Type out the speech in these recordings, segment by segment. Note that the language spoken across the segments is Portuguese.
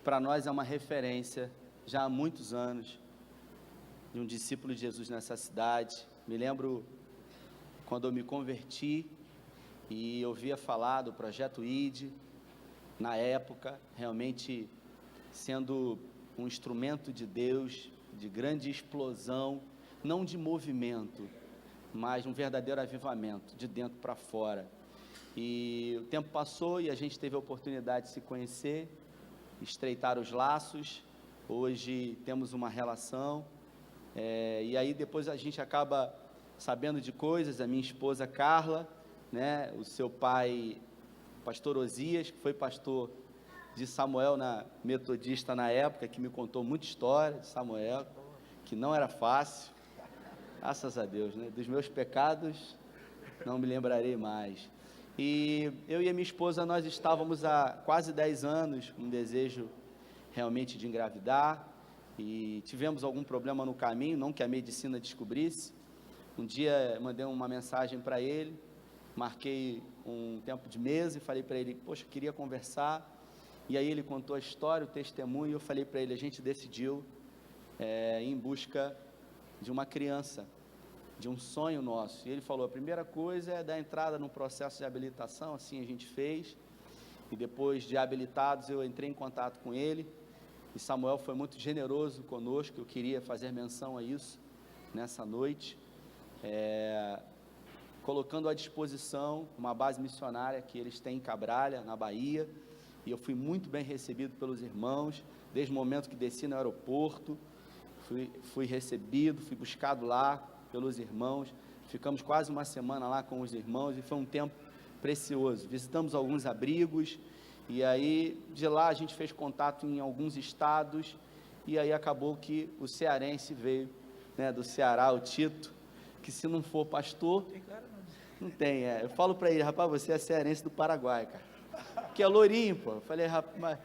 para nós é uma referência já há muitos anos, de um discípulo de Jesus nessa cidade. Me lembro quando eu me converti e ouvia falar do Projeto ID, na época, realmente sendo um instrumento de Deus, de grande explosão, não de movimento, mas um verdadeiro avivamento, de dentro para fora. E o tempo passou e a gente teve a oportunidade de se conhecer, estreitar os laços. Hoje temos uma relação, e aí depois a gente acaba sabendo de coisas. A minha esposa Carla, né, o seu pai, pastor Osias, que foi pastor de Samuel na Metodista na época, que me contou muita história de Samuel, que não era fácil, graças a Deus, né? Dos meus pecados não me lembrarei mais. E eu e a minha esposa, nós estávamos há quase 10 anos com um desejo realmente de engravidar, e tivemos algum problema no caminho, não que a medicina descobrisse. Um dia mandei uma mensagem para ele, marquei um tempo de mesa e falei para ele, poxa, queria conversar. E aí ele contou a história, o testemunho, e eu falei para ele, a gente decidiu ir em busca de uma criança, de um sonho nosso. E ele falou, a primeira coisa é dar entrada no processo de habilitação. Assim a gente fez, e depois de habilitados eu entrei em contato com ele, e Samuel foi muito generoso conosco. Eu queria fazer menção a isso nessa noite, colocando à disposição uma base missionária que eles têm em Cabralha, na Bahia, e eu fui muito bem recebido pelos irmãos, desde o momento que desci no aeroporto, fui recebido, fui buscado lá pelos irmãos, ficamos quase uma semana lá com os irmãos, e foi um tempo precioso. Visitamos alguns abrigos, e aí de lá a gente fez contato em alguns estados, e aí acabou que o cearense veio, né, do Ceará, o Tito, que se não for pastor, não tem, eu falo para ele, rapaz, você é cearense do Paraguai, cara, que é loirinho, pô. Eu falei, rapaz,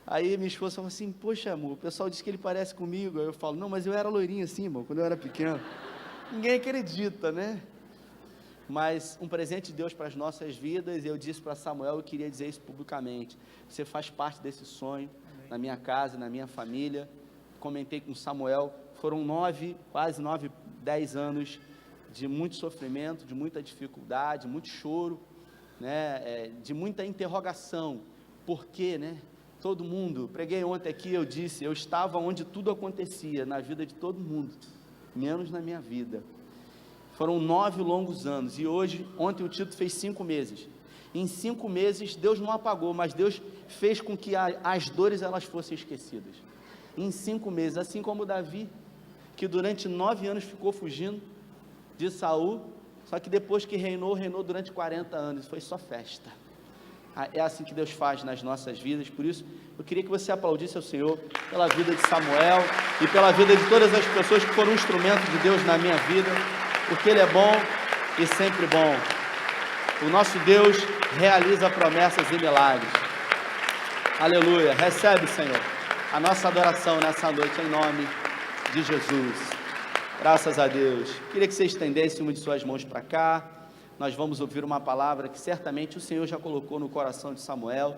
aí minha esposa falou assim, poxa, amor, o pessoal diz que ele parece comigo. Aí eu falo, não, mas eu era loirinho assim, irmão, quando eu era pequeno. Ninguém acredita, né? Mas um presente de Deus para as nossas vidas. Eu disse para Samuel, eu queria dizer isso publicamente, você faz parte desse sonho, na minha casa, na minha família. Comentei com Samuel, foram quase 10 anos de muito sofrimento, de muita dificuldade, muito choro, né, de muita interrogação. Por quê, né? Todo mundo, preguei ontem aqui, eu disse, eu estava onde tudo acontecia, na vida de todo mundo, menos na minha vida. Foram 9 longos anos, e ontem o Tito fez 5 meses, em 5 meses, Deus não apagou, mas Deus fez com que as dores elas fossem esquecidas, em 5 meses, assim como Davi, que durante 9 anos ficou fugindo de Saul, só que depois que reinou durante 40 anos, foi só festa. É assim que Deus faz nas nossas vidas. Por isso, eu queria que você aplaudisse ao Senhor, pela vida de Samuel, e pela vida de todas as pessoas que foram um instrumento de Deus na minha vida, porque Ele é bom, e sempre bom. O nosso Deus realiza promessas e milagres. Aleluia, recebe, Senhor, a nossa adoração nessa noite, em nome de Jesus. Graças a Deus. Queria que você estendesse uma de suas mãos para cá. Nós vamos ouvir uma palavra que certamente o Senhor já colocou no coração de Samuel,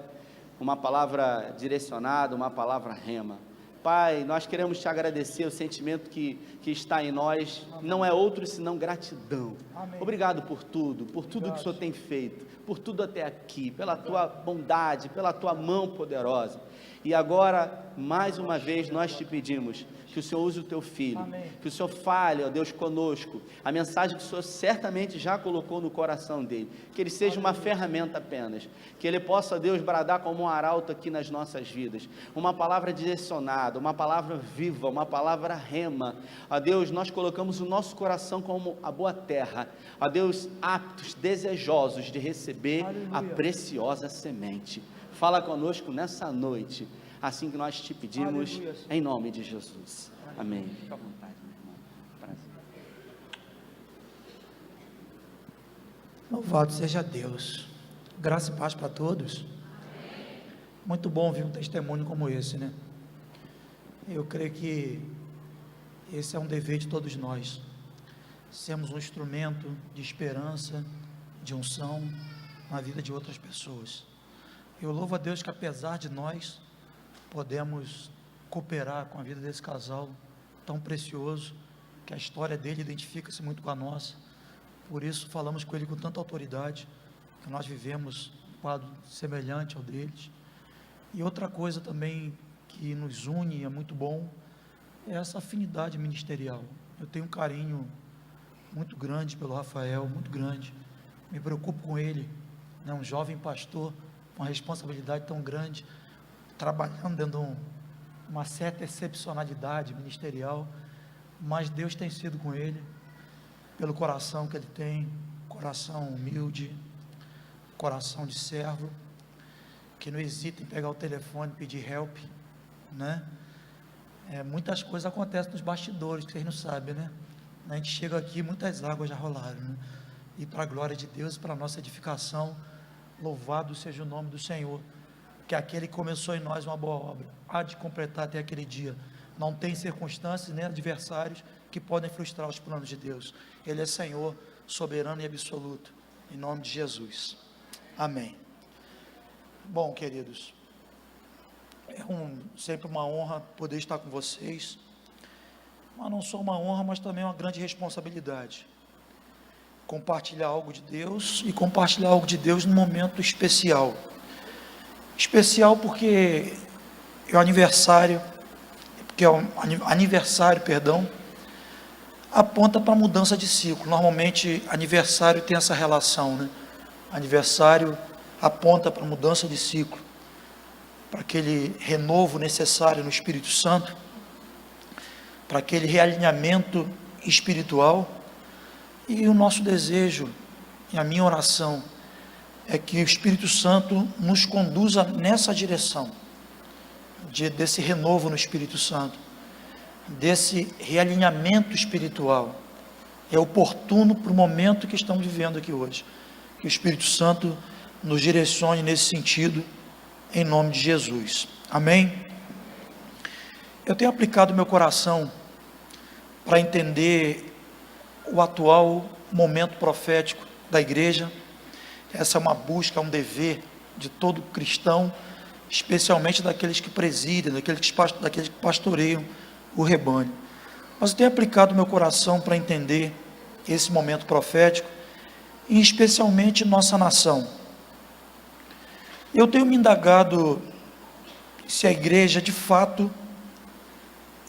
uma palavra direcionada, uma palavra rema. Pai, nós queremos te agradecer, o sentimento que está em nós não é outro senão gratidão. Amém. Obrigado por tudo que o Senhor tem feito, por tudo até aqui, pela tua bondade, pela tua mão poderosa. E agora, mais uma vez, nós te pedimos que o Senhor use o teu filho, amém, que o Senhor fale, ó Deus, conosco, a mensagem que o Senhor certamente já colocou no coração dele, que ele seja uma ferramenta apenas, que ele possa, Deus, bradar como um arauto aqui nas nossas vidas, uma palavra direcionada, uma palavra viva, uma palavra rema. Ó Deus, nós colocamos o nosso coração como a boa terra, ó Deus, aptos, desejosos de receber, aleluia, a preciosa semente. Fala conosco nessa noite, assim que nós te pedimos, aleluia, em nome de Jesus. Amém. Fica à vontade, meu irmão. Prazer. Louvado seja Deus. Graça e paz para todos. Muito bom ouvir um testemunho como esse, né? Eu creio que esse é um dever de todos nós. Sermos um instrumento de esperança, de unção na vida de outras pessoas. Eu louvo a Deus que apesar de nós podemos cooperar com a vida desse casal tão precioso, que a história dele identifica-se muito com a nossa. Por isso falamos com ele com tanta autoridade, que nós vivemos um quadro semelhante ao deles. E outra coisa também que nos une, é muito bom, é essa afinidade ministerial. Eu tenho um carinho muito grande pelo Rafael, muito grande, me preocupo com ele, né? Um jovem pastor, com uma responsabilidade tão grande, trabalhando dentro de uma certa excepcionalidade ministerial, mas Deus tem sido com ele, pelo coração que ele tem, coração humilde, coração de servo, que não hesita em pegar o telefone e pedir help, né? Muitas coisas acontecem nos bastidores, que vocês não sabem, né? A gente chega aqui, muitas águas já rolaram, né? E para a glória de Deus, para a nossa edificação, louvado seja o nome do Senhor, que aquele que começou em nós uma boa obra, há de completar até aquele dia. Não tem circunstâncias nem adversários que podem frustrar os planos de Deus. Ele é Senhor, soberano e absoluto, em nome de Jesus, amém. Bom, queridos, é sempre uma honra poder estar com vocês, mas não só uma honra, mas também uma grande responsabilidade, compartilhar algo de Deus, e compartilhar algo de Deus num momento especial, porque é o aniversário, aponta para a mudança de ciclo. Normalmente aniversário tem essa relação, né? Aniversário aponta para a mudança de ciclo, para aquele renovo necessário no Espírito Santo, para aquele realinhamento espiritual. E o nosso desejo e a minha oração é que o Espírito Santo nos conduza nessa direção, desse renovo no Espírito Santo, desse realinhamento espiritual. É oportuno para o momento que estamos vivendo aqui hoje, que o Espírito Santo nos direcione nesse sentido, em nome de Jesus, amém? Eu tenho aplicado meu coração para entender o atual momento profético da igreja. Essa é uma busca, um dever de todo cristão, especialmente daqueles que presidem, daqueles que pastoreiam o rebanho. Mas eu tenho aplicado meu coração para entender esse momento profético, e especialmente nossa nação. Eu tenho me indagado se a igreja de fato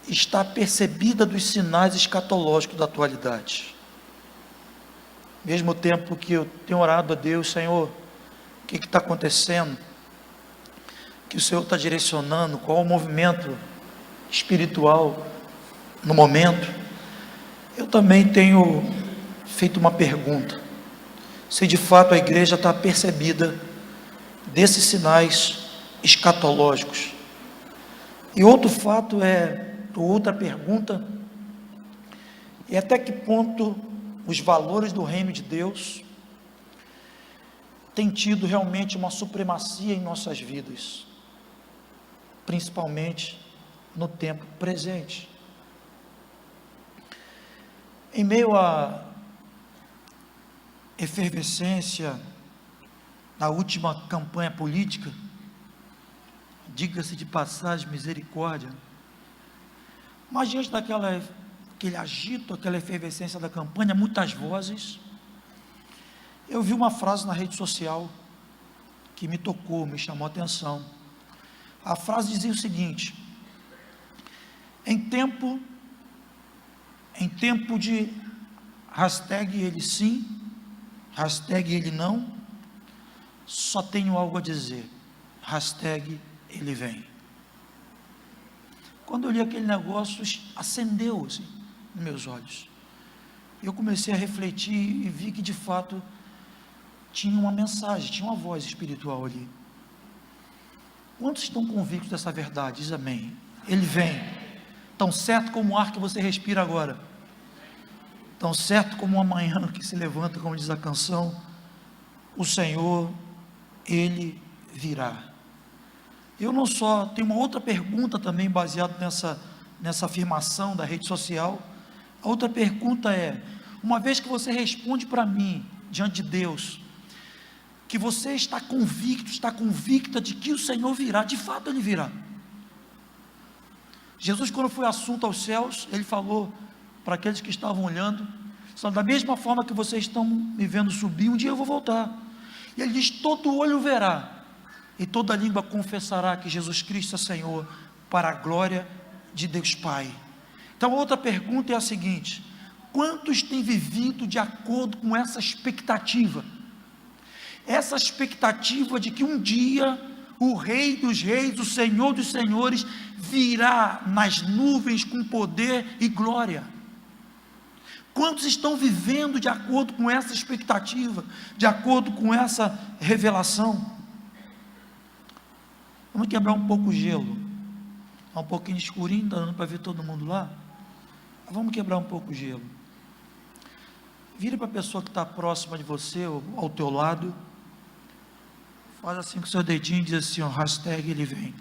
está percebida dos sinais escatológicos da atualidade. Mesmo tempo que eu tenho orado a Deus, Senhor, o que está acontecendo? Que o Senhor está direcionando, qual o movimento espiritual no momento? Eu também tenho feito uma pergunta, se de fato a igreja está percebida desses sinais escatológicos. E outra pergunta, é até que ponto os valores do reino de Deus têm tido realmente uma supremacia em nossas vidas, principalmente no tempo presente. Em meio à efervescência na última campanha política, diga-se de passagem, misericórdia, mas diante aquele agito, aquela efervescência da campanha, muitas vozes, eu vi uma frase na rede social que me tocou, me chamou a atenção. A frase dizia o seguinte: em tempo de hashtag ele sim, hashtag ele não, só tenho algo a dizer, hashtag ele vem. Quando eu li aquele negócio, acendeu assim nos meus olhos. Eu comecei a refletir e vi que de fato tinha uma mensagem, tinha uma voz espiritual ali. Quantos estão convictos dessa verdade? Diz amém. Ele vem, tão certo como o ar que você respira agora, tão certo como uma manhã que se levanta, como diz a canção, o Senhor, Ele virá. Eu não só, tenho uma outra pergunta também baseada nessa afirmação da rede social. A outra pergunta é, uma vez que você responde para mim, diante de Deus, que você está convicta de que o Senhor virá, de fato Ele virá, Jesus, quando foi assunto aos céus, ele falou para aqueles que estavam olhando: só da mesma forma que vocês estão me vendo subir, um dia eu vou voltar. E ele diz: todo olho verá, e toda língua confessará que Jesus Cristo é Senhor, para a glória de Deus Pai. Então, a outra pergunta é a seguinte: quantos têm vivido de acordo com essa expectativa? Essa expectativa de que um dia o Rei dos Reis, o Senhor dos Senhores, virá nas nuvens com poder e glória. Quantos estão vivendo de acordo com essa expectativa, de acordo com essa revelação? Vamos quebrar um pouco o gelo. Está um pouquinho escurinho, está dando para ver todo mundo lá? Vamos quebrar um pouco o gelo. Vire para a pessoa que está próxima de você, ou ao teu lado. Faz assim com o seu dedinho e diz assim, ó, hashtag ele vem.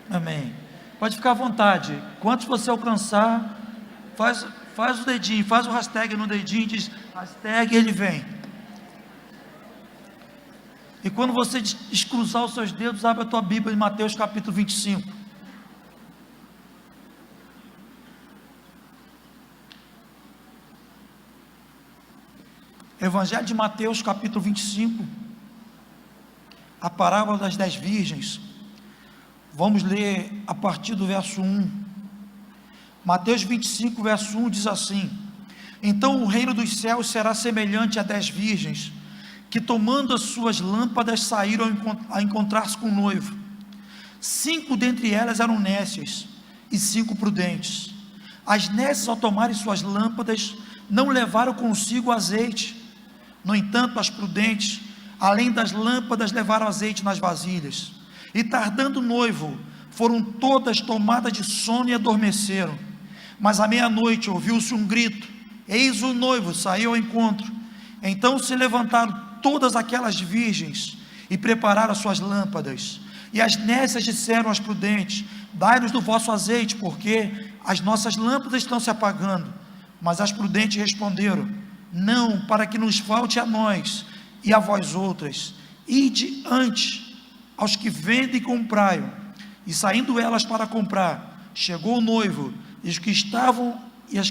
Amém. Pode ficar à vontade. Quantos você alcançar, faz o dedinho, faz o hashtag no dedinho e diz, hashtag ele vem. E quando você descruzar os seus dedos, abre a tua Bíblia em Mateus capítulo 25. Evangelho de Mateus capítulo 25, a parábola das 10 virgens. Vamos ler a partir do verso 1. Mateus 25, verso 1 diz assim: então o reino dos céus será semelhante a 10 virgens, que tomando as suas lâmpadas saíram a encontrar-se com o noivo. 5 dentre elas eram nécias, e 5 prudentes. As nécias, ao tomarem suas lâmpadas, não levaram consigo azeite. No entanto, as prudentes, além das lâmpadas, levaram azeite nas vasilhas. E tardando o noivo, foram todas tomadas de sono e adormeceram. Mas à meia-noite ouviu-se um grito: eis o noivo, saiu ao encontro. Então se levantaram todas aquelas virgens e prepararam as suas lâmpadas. E as nécias disseram às prudentes: dai-nos do vosso azeite, porque as nossas lâmpadas estão se apagando. Mas as prudentes responderam: não, para que nos falte a nós e a vós outras. Ide antes aos que vendem e comprai. E saindo elas para comprar, chegou o noivo, e as que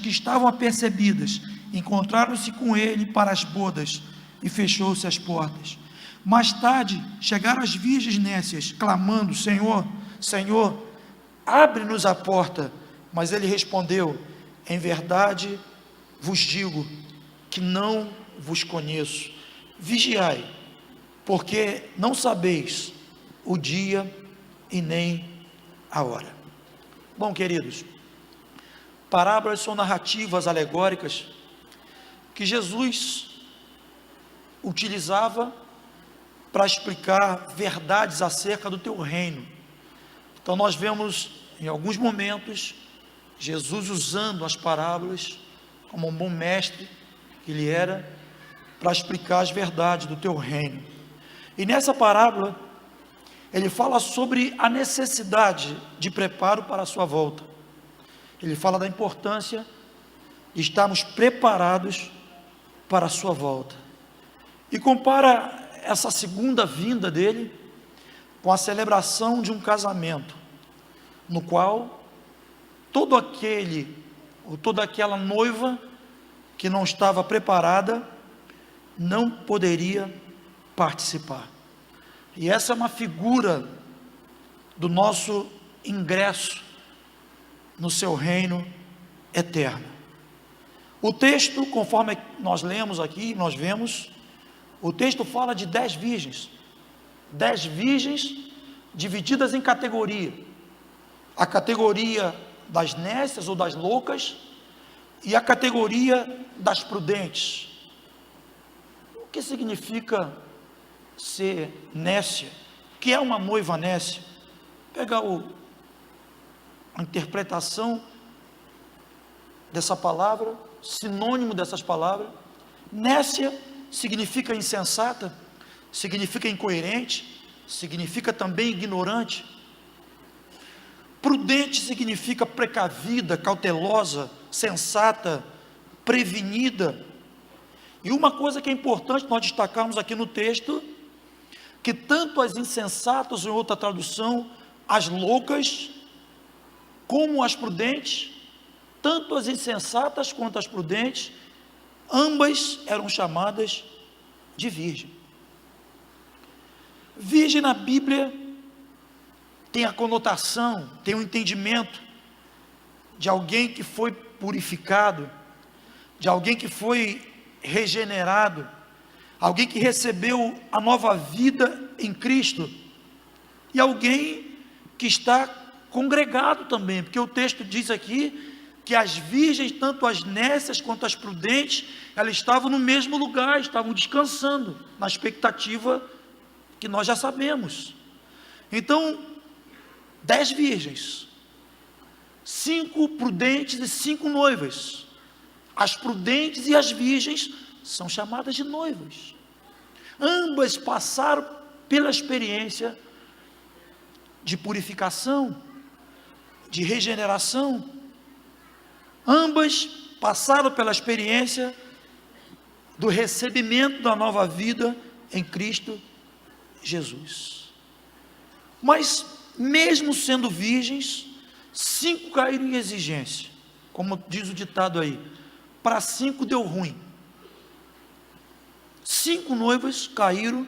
estavam apercebidas encontraram-se com ele para as bodas, e fechou-se as portas. Mais tarde chegaram as virgens nécias, clamando: Senhor, Senhor, abre-nos a porta. Mas ele respondeu: em verdade vos digo que não vos conheço. Vigiai, porque não sabeis o dia e nem a hora. Bom, queridos, parábolas são narrativas alegóricas que Jesus utilizava para explicar verdades acerca do teu reino. Então nós vemos em alguns momentos Jesus usando as parábolas como um bom mestre que ele era, para explicar as verdades do teu reino. E nessa parábola ele fala sobre a necessidade de preparo para a sua volta. Ele fala da importância de estarmos preparados para a sua volta, e compara essa segunda vinda dele com a celebração de um casamento, no qual todo aquele ou toda aquela noiva que não estava preparada não poderia participar. E essa é uma figura do nosso ingresso no seu reino eterno. O texto, conforme nós lemos aqui, nós vemos, o texto fala de 10 virgens, 10 virgens divididas em categoria: a categoria das nécias ou das loucas, e a categoria das prudentes. O que significa ser nécia? O que é uma noiva nécia? Pegar a interpretação dessa palavra, sinônimo dessas palavras. Nécia significa insensata, significa incoerente, significa também ignorante. Prudente significa precavida, cautelosa, sensata, prevenida. E uma coisa que é importante nós destacarmos aqui no texto, que tanto as insensatas, em outra tradução, as loucas como as prudentes, tanto as insensatas quanto as prudentes, ambas eram chamadas de virgem. Virgem na Bíblia tem a conotação, tem o entendimento de alguém que foi purificado, de alguém que foi regenerado, alguém que recebeu a nova vida em Cristo, e alguém que está congregado também, porque o texto diz aqui que as virgens, tanto as nécias quanto as prudentes, elas estavam no mesmo lugar, estavam descansando, na expectativa que nós já sabemos. Então, 10 virgens, 5 prudentes e 5 noivas. As prudentes e as virgens são chamadas de noivas. Ambas passaram pela experiência de purificação, de regeneração. Ambas passaram pela experiência do recebimento da nova vida em Cristo Jesus. Mas, mesmo sendo virgens, 5 caíram em exigência. Como diz o ditado aí, para 5 deu ruim. 5 noivas caíram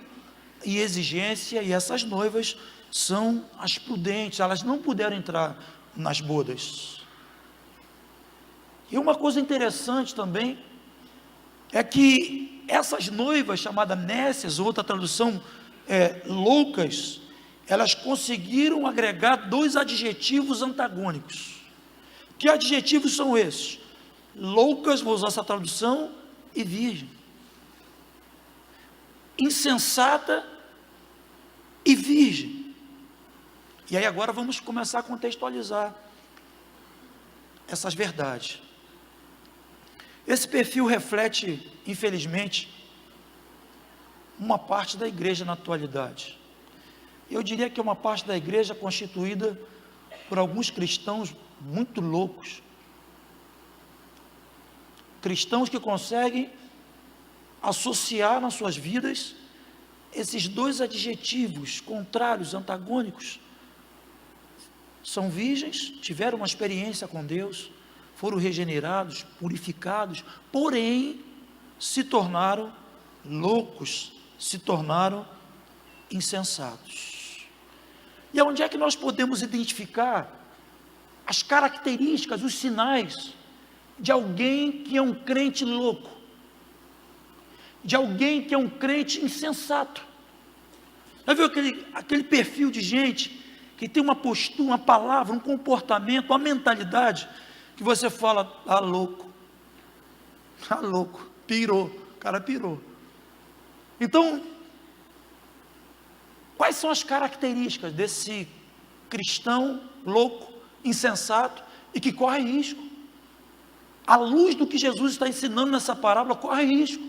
em exigência, e essas noivas são as prudentes, elas não puderam entrar nas bodas. E uma coisa interessante também, é que essas noivas, chamadas nécias, outra tradução loucas, elas conseguiram agregar 2 adjetivos antagônicos. Que adjetivos são esses? Loucas, vou usar essa tradução, e virgem. Insensata e virgem. E aí agora vamos começar a contextualizar essas verdades. Esse perfil reflete, infelizmente, uma parte da igreja na atualidade. Eu diria que é uma parte da igreja constituída por alguns cristãos muito loucos. Cristãos que conseguem associar nas suas vidas esses 2 adjetivos contrários, antagônicos. São virgens, tiveram uma experiência com Deus, foram regenerados, purificados, porém se tornaram loucos, se tornaram insensatos. E aonde é que nós podemos identificar as características, os sinais de alguém que é um crente louco, de alguém que é um crente insensato? Já viu aquele perfil de gente que tem uma postura, uma palavra, um comportamento, uma mentalidade, que você fala, louco, pirou, o cara pirou. Então, quais são as características desse cristão louco, insensato, e que corre risco? À luz do que Jesus está ensinando nessa parábola, corre risco.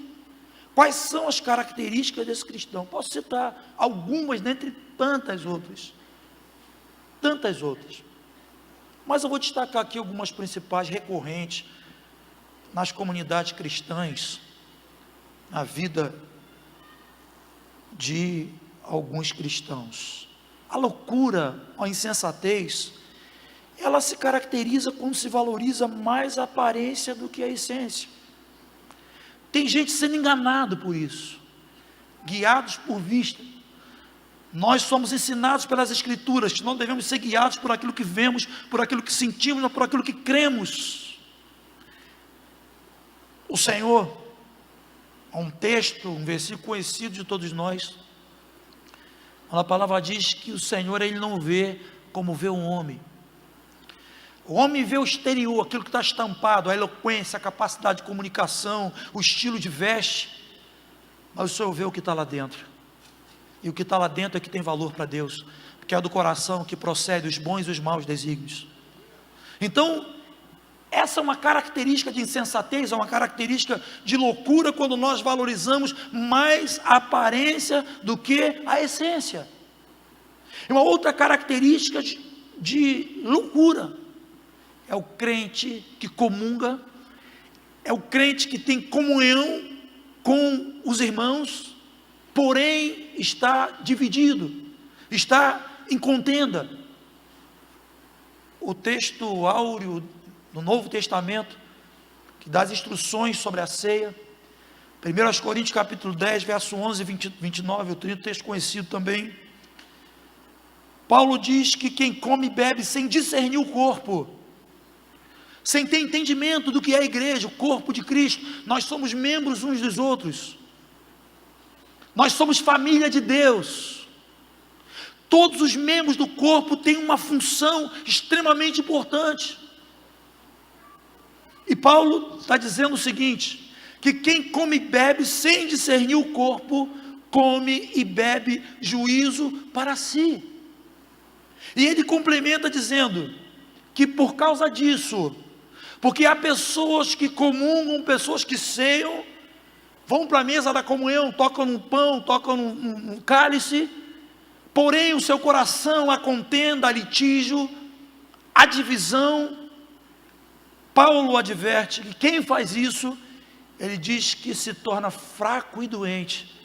Quais são as características desse cristão? Posso citar algumas, dentre tantas outras. Mas eu vou destacar aqui algumas principais recorrentes nas comunidades cristãs, na vida de alguns cristãos. A loucura, a insensatez, ela se caracteriza quando se valoriza mais a aparência do que a essência. Tem gente sendo enganado por isso, guiados por vista. Nós somos ensinados pelas Escrituras que não devemos ser guiados por aquilo que vemos, por aquilo que sentimos, mas por aquilo que cremos. O Senhor, há um texto, um versículo conhecido de todos nós, a palavra diz que o Senhor, Ele não vê como vê um homem. O homem vê o exterior, aquilo que está estampado, a eloquência, a capacidade de comunicação, o estilo de veste, mas o Senhor vê o que está lá dentro. E o que está lá dentro é que tem valor para Deus, porque é do coração que procede os bons e os maus desígnios. Então, essa é uma característica de insensatez, é uma característica de loucura, quando nós valorizamos mais a aparência do que a essência. E uma outra característica de loucura é o crente que comunga, é o crente que tem comunhão com os irmãos, porém está dividido, está em contenda, o texto áureo do Novo Testamento, que dá as instruções sobre a ceia. 1 Coríntios capítulo 10, verso 11 e 29, o texto conhecido também. Paulo diz que quem come e bebe sem discernir o corpo, sem ter entendimento do que é a igreja, o corpo de Cristo, nós somos membros uns dos outros, nós somos família de Deus, todos os membros do corpo têm uma função extremamente importante, e Paulo está dizendo o seguinte, que quem come e bebe sem discernir o corpo, come e bebe juízo para si, e ele complementa dizendo, que por causa disso, porque há pessoas que comungam, pessoas que ceiam, vão para a mesa da comunhão, tocam no pão, tocam no cálice, porém o seu coração, a contenda, a litígio, a divisão. Paulo adverte que quem faz isso, ele diz que se torna fraco e doente,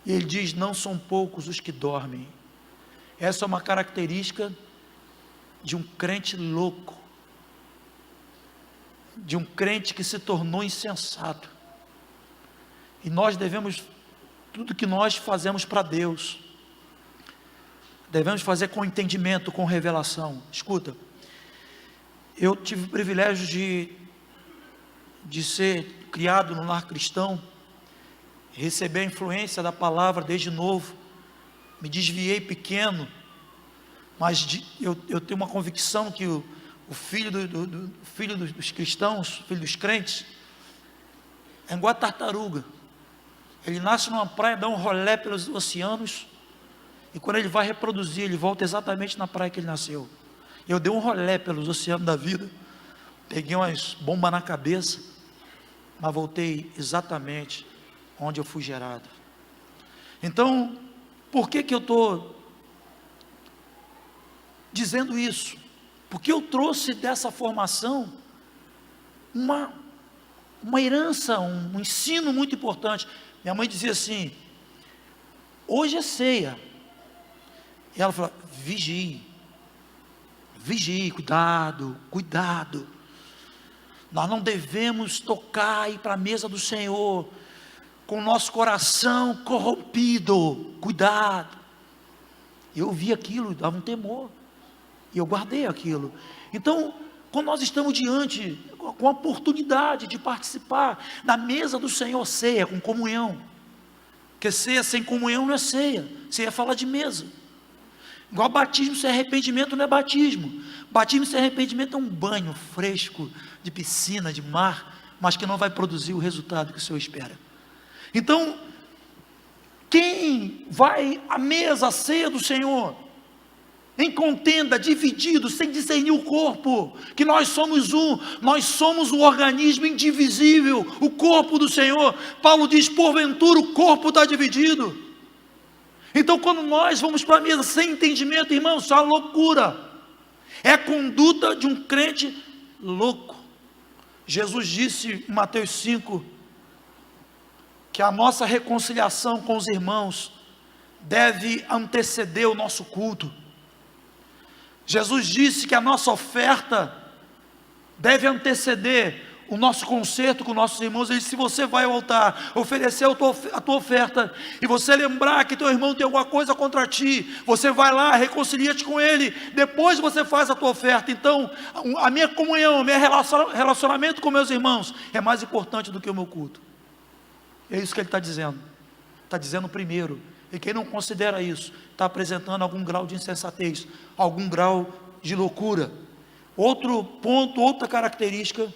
e ele diz, não são poucos os que dormem. Essa é uma característica de um crente louco, de um crente que se tornou insensato, e nós devemos, tudo que nós fazemos para Deus, devemos fazer com entendimento, com revelação. Escuta, eu tive o privilégio de ser criado no lar cristão, receber a influência da palavra desde novo, me desviei pequeno, mas eu tenho uma convicção que o filho dos cristãos, filho dos crentes, é igual a tartaruga. Ele nasce numa praia, dá um rolê pelos oceanos, e quando ele vai reproduzir, ele volta exatamente na praia que ele nasceu. Eu dei um rolê pelos oceanos da vida, peguei umas bombas na cabeça, mas voltei exatamente onde eu fui gerado. Então, por que eu estou dizendo isso? Porque eu trouxe dessa formação uma herança, um ensino muito importante. Minha mãe dizia assim, hoje é ceia, e ela falou, vigie, cuidado, nós não devemos tocar, ir para a mesa do Senhor, com o nosso coração corrompido, cuidado. Eu vi aquilo, dava um temor, e eu guardei aquilo. Então, quando nós estamos diante, com a oportunidade de participar da mesa do Senhor, ceia com comunhão, porque ceia sem comunhão não é ceia, ceia fala de mesa, igual batismo sem arrependimento não é batismo, batismo sem arrependimento é um banho fresco, de piscina, de mar, mas que não vai produzir o resultado que o Senhor espera. Então, quem vai à mesa, à ceia do Senhor, em contenda, dividido, sem discernir o corpo, que nós somos o organismo indivisível, o corpo do Senhor. Paulo diz, porventura o corpo está dividido. Então quando nós vamos para a mesa sem entendimento, irmãos, isso é uma loucura, é a conduta de um crente louco. Jesus disse em Mateus 5, que a nossa reconciliação com os irmãos deve anteceder o nosso culto. Jesus disse que a nossa oferta deve anteceder o nosso concerto com nossos irmãos. Ele disse, se você vai ao altar, oferecer a tua oferta, e você lembrar que teu irmão tem alguma coisa contra ti, você vai lá, reconcilia-te com ele, depois você faz a tua oferta. Então, a minha comunhão, o meu relacionamento com meus irmãos, é mais importante do que o meu culto. É isso que ele está dizendo primeiro, e quem não considera isso, está apresentando algum grau de insensatez, algum grau de loucura. Outro ponto, outra característica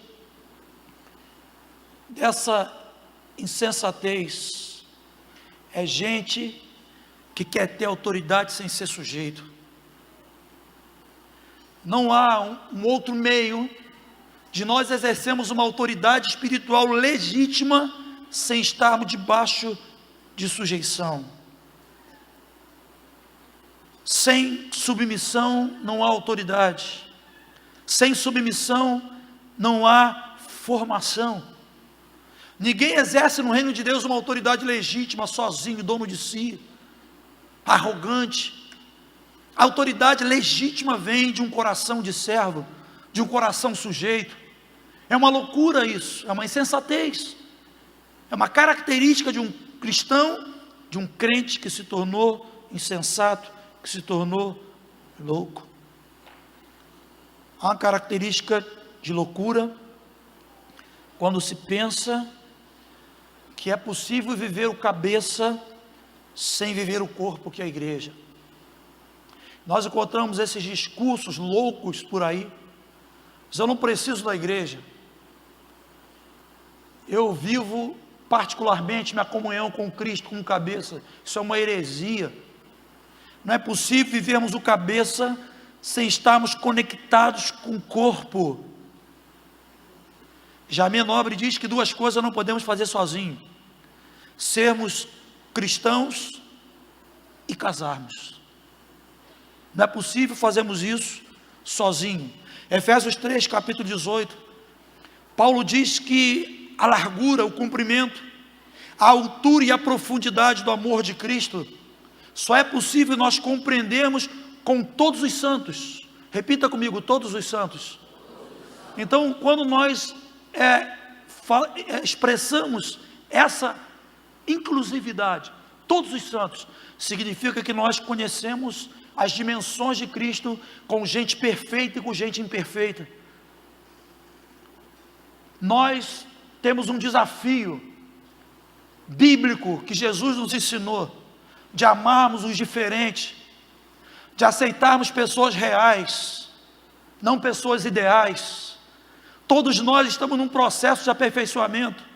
dessa insensatez, é gente que quer ter autoridade sem ser sujeito. Não há um outro meio de nós exercermos uma autoridade espiritual legítima, sem estarmos debaixo de sujeição. Sem submissão não há autoridade, sem submissão não há formação. Ninguém exerce no reino de Deus uma autoridade legítima, sozinho, dono de si, arrogante. A autoridade legítima vem de um coração de servo, de um coração sujeito. É uma loucura isso, é uma insensatez. É uma característica de um cristão, de um crente que se tornou insensato, que se tornou louco. Há uma característica de loucura quando se pensa que é possível viver o cabeça sem viver o corpo, que é a igreja. Nós encontramos esses discursos loucos por aí. Mas eu não preciso da igreja. Eu vivo particularmente minha comunhão com Cristo como cabeça. Isso é uma heresia. Não é possível vivermos o cabeça sem estarmos conectados com o corpo. Jamie Nobre diz que duas coisas não podemos fazer sozinhos: sermos cristãos e casarmos. Não é possível fazermos isso sozinho. Efésios 3, capítulo 18, Paulo diz que a largura, o comprimento, a altura e a profundidade do amor de Cristo só é possível nós compreendermos com todos os santos. Repita comigo: todos os santos. Então, quando nós expressamos essa inclusividade, todos os santos, significa que nós conhecemos as dimensões de Cristo com gente perfeita e com gente imperfeita. Nós temos um desafio bíblico que Jesus nos ensinou, de amarmos os diferentes, de aceitarmos pessoas reais, não pessoas ideais. Todos nós estamos num processo de aperfeiçoamento.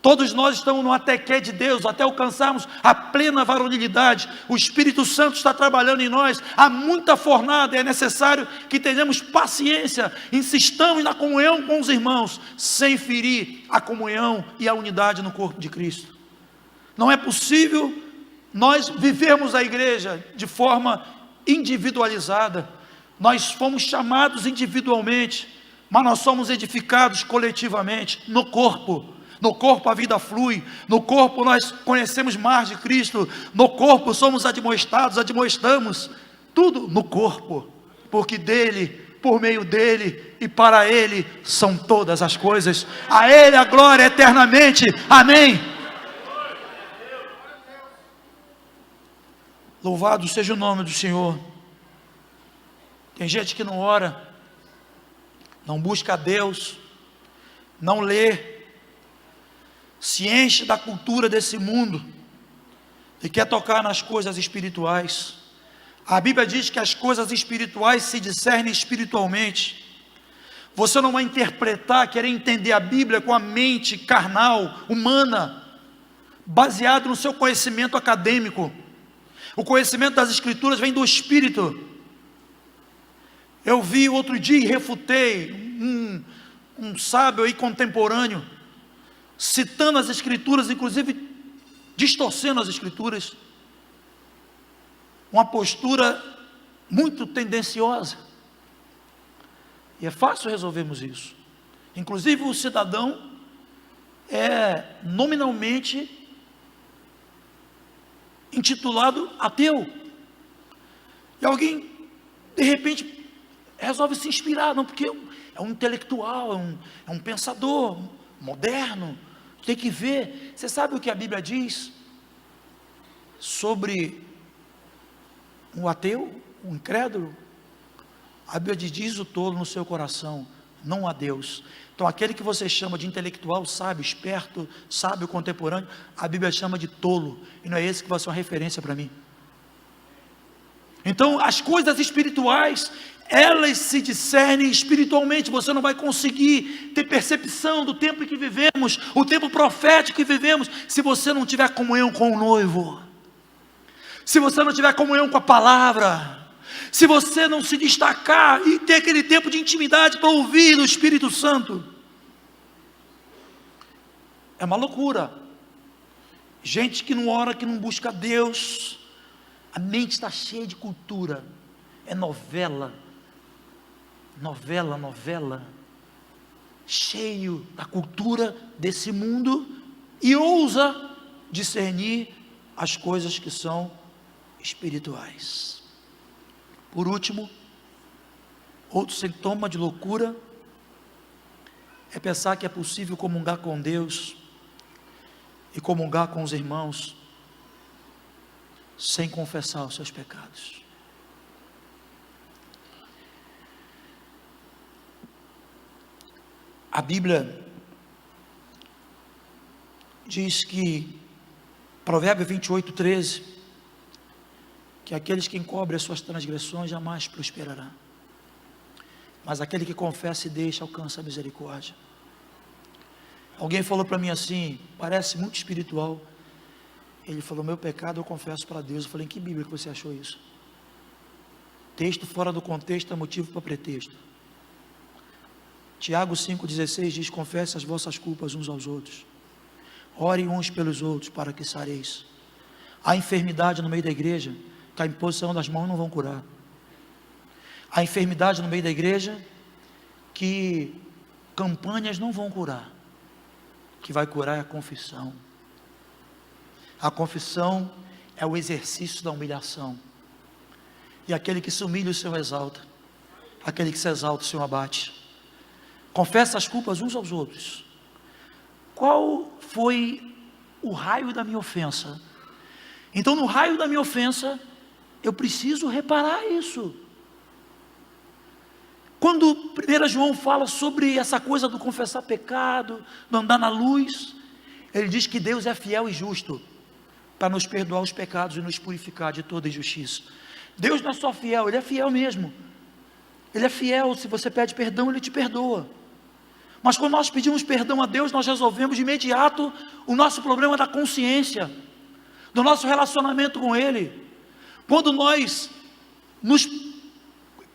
Todos nós estamos no até que de Deus, até alcançarmos a plena varonilidade. O Espírito Santo está trabalhando em nós, há muita fornada, é necessário que tenhamos paciência, insistamos na comunhão com os irmãos, sem ferir a comunhão e a unidade no corpo de Cristo. Não é possível nós vivermos a igreja de forma individualizada. Nós fomos chamados individualmente, mas nós somos edificados coletivamente, no corpo. No corpo a vida flui, no corpo nós conhecemos mais de Cristo, no corpo somos admoestamos, tudo no corpo, porque dele, por meio dele e para ele são todas as coisas, a ele a glória eternamente, amém. Louvado seja o nome do Senhor. Tem gente que não ora, não busca a Deus, não lê, se enche da cultura desse mundo e quer tocar nas coisas espirituais. A Bíblia diz que as coisas espirituais se discernem espiritualmente. Você não vai interpretar, querer entender a Bíblia com a mente carnal, humana, baseado no seu conhecimento acadêmico. O conhecimento das Escrituras vem do Espírito. Eu vi outro dia e refutei um sábio aí contemporâneo, citando as Escrituras, inclusive distorcendo as Escrituras, uma postura muito tendenciosa, e é fácil resolvermos isso. Inclusive o cidadão é nominalmente intitulado ateu, e alguém de repente resolve se inspirar, não, porque é um intelectual, é um pensador moderno, tem que ver. Você sabe o que a Bíblia diz sobre um ateu, um incrédulo? A Bíblia diz: o tolo no seu coração não há Deus. Então aquele que você chama de intelectual, sábio, esperto, sábio contemporâneo, a Bíblia chama de tolo, e não é esse que vai ser uma referência para mim. Então as coisas espirituais, elas se discernem espiritualmente. Você não vai conseguir ter percepção do tempo em que vivemos, o tempo profético que vivemos, se você não tiver comunhão com o noivo, se você não tiver comunhão com a palavra, se você não se destacar e ter aquele tempo de intimidade para ouvir o Espírito Santo. É uma loucura. Gente que não ora, que não busca Deus, a mente está cheia de cultura, é novela, cheio da cultura desse mundo, e ousa discernir as coisas que são espirituais. Por último, outro sintoma de loucura é pensar que é possível comungar com Deus e comungar com os irmãos sem confessar os seus pecados. A Bíblia diz que, Provérbio 28:13, que aqueles que encobrem as suas transgressões jamais prosperarão, mas aquele que confessa e deixa alcança a misericórdia. Alguém falou para mim assim, parece muito espiritual, ele falou: meu pecado eu confesso para Deus. Eu falei: em que Bíblia que você achou isso? Texto fora do contexto é motivo para pretexto. Tiago 5,16 diz: confesse as vossas culpas uns aos outros, ore uns pelos outros para que sareis. Há enfermidade no meio da igreja que a imposição das mãos não vão curar. Há enfermidade no meio da igreja que campanhas não vão curar. O que vai curar é a confissão. A confissão é o exercício da humilhação, e aquele que se humilha o Senhor exalta, aquele que se exalta o Senhor abate. Confessa as culpas uns aos outros. Qual foi o raio da minha ofensa? Então, no raio da minha ofensa, eu preciso reparar isso. Quando 1 João fala sobre essa coisa do confessar pecado, do andar na luz, ele diz que Deus é fiel e justo para nos perdoar os pecados e nos purificar de toda injustiça. Deus não é só fiel, Ele é fiel mesmo. Ele é fiel, se você pede perdão, Ele te perdoa. Mas quando nós pedimos perdão a Deus, nós resolvemos de imediato o nosso problema da consciência, do nosso relacionamento com Ele. Quando nós nos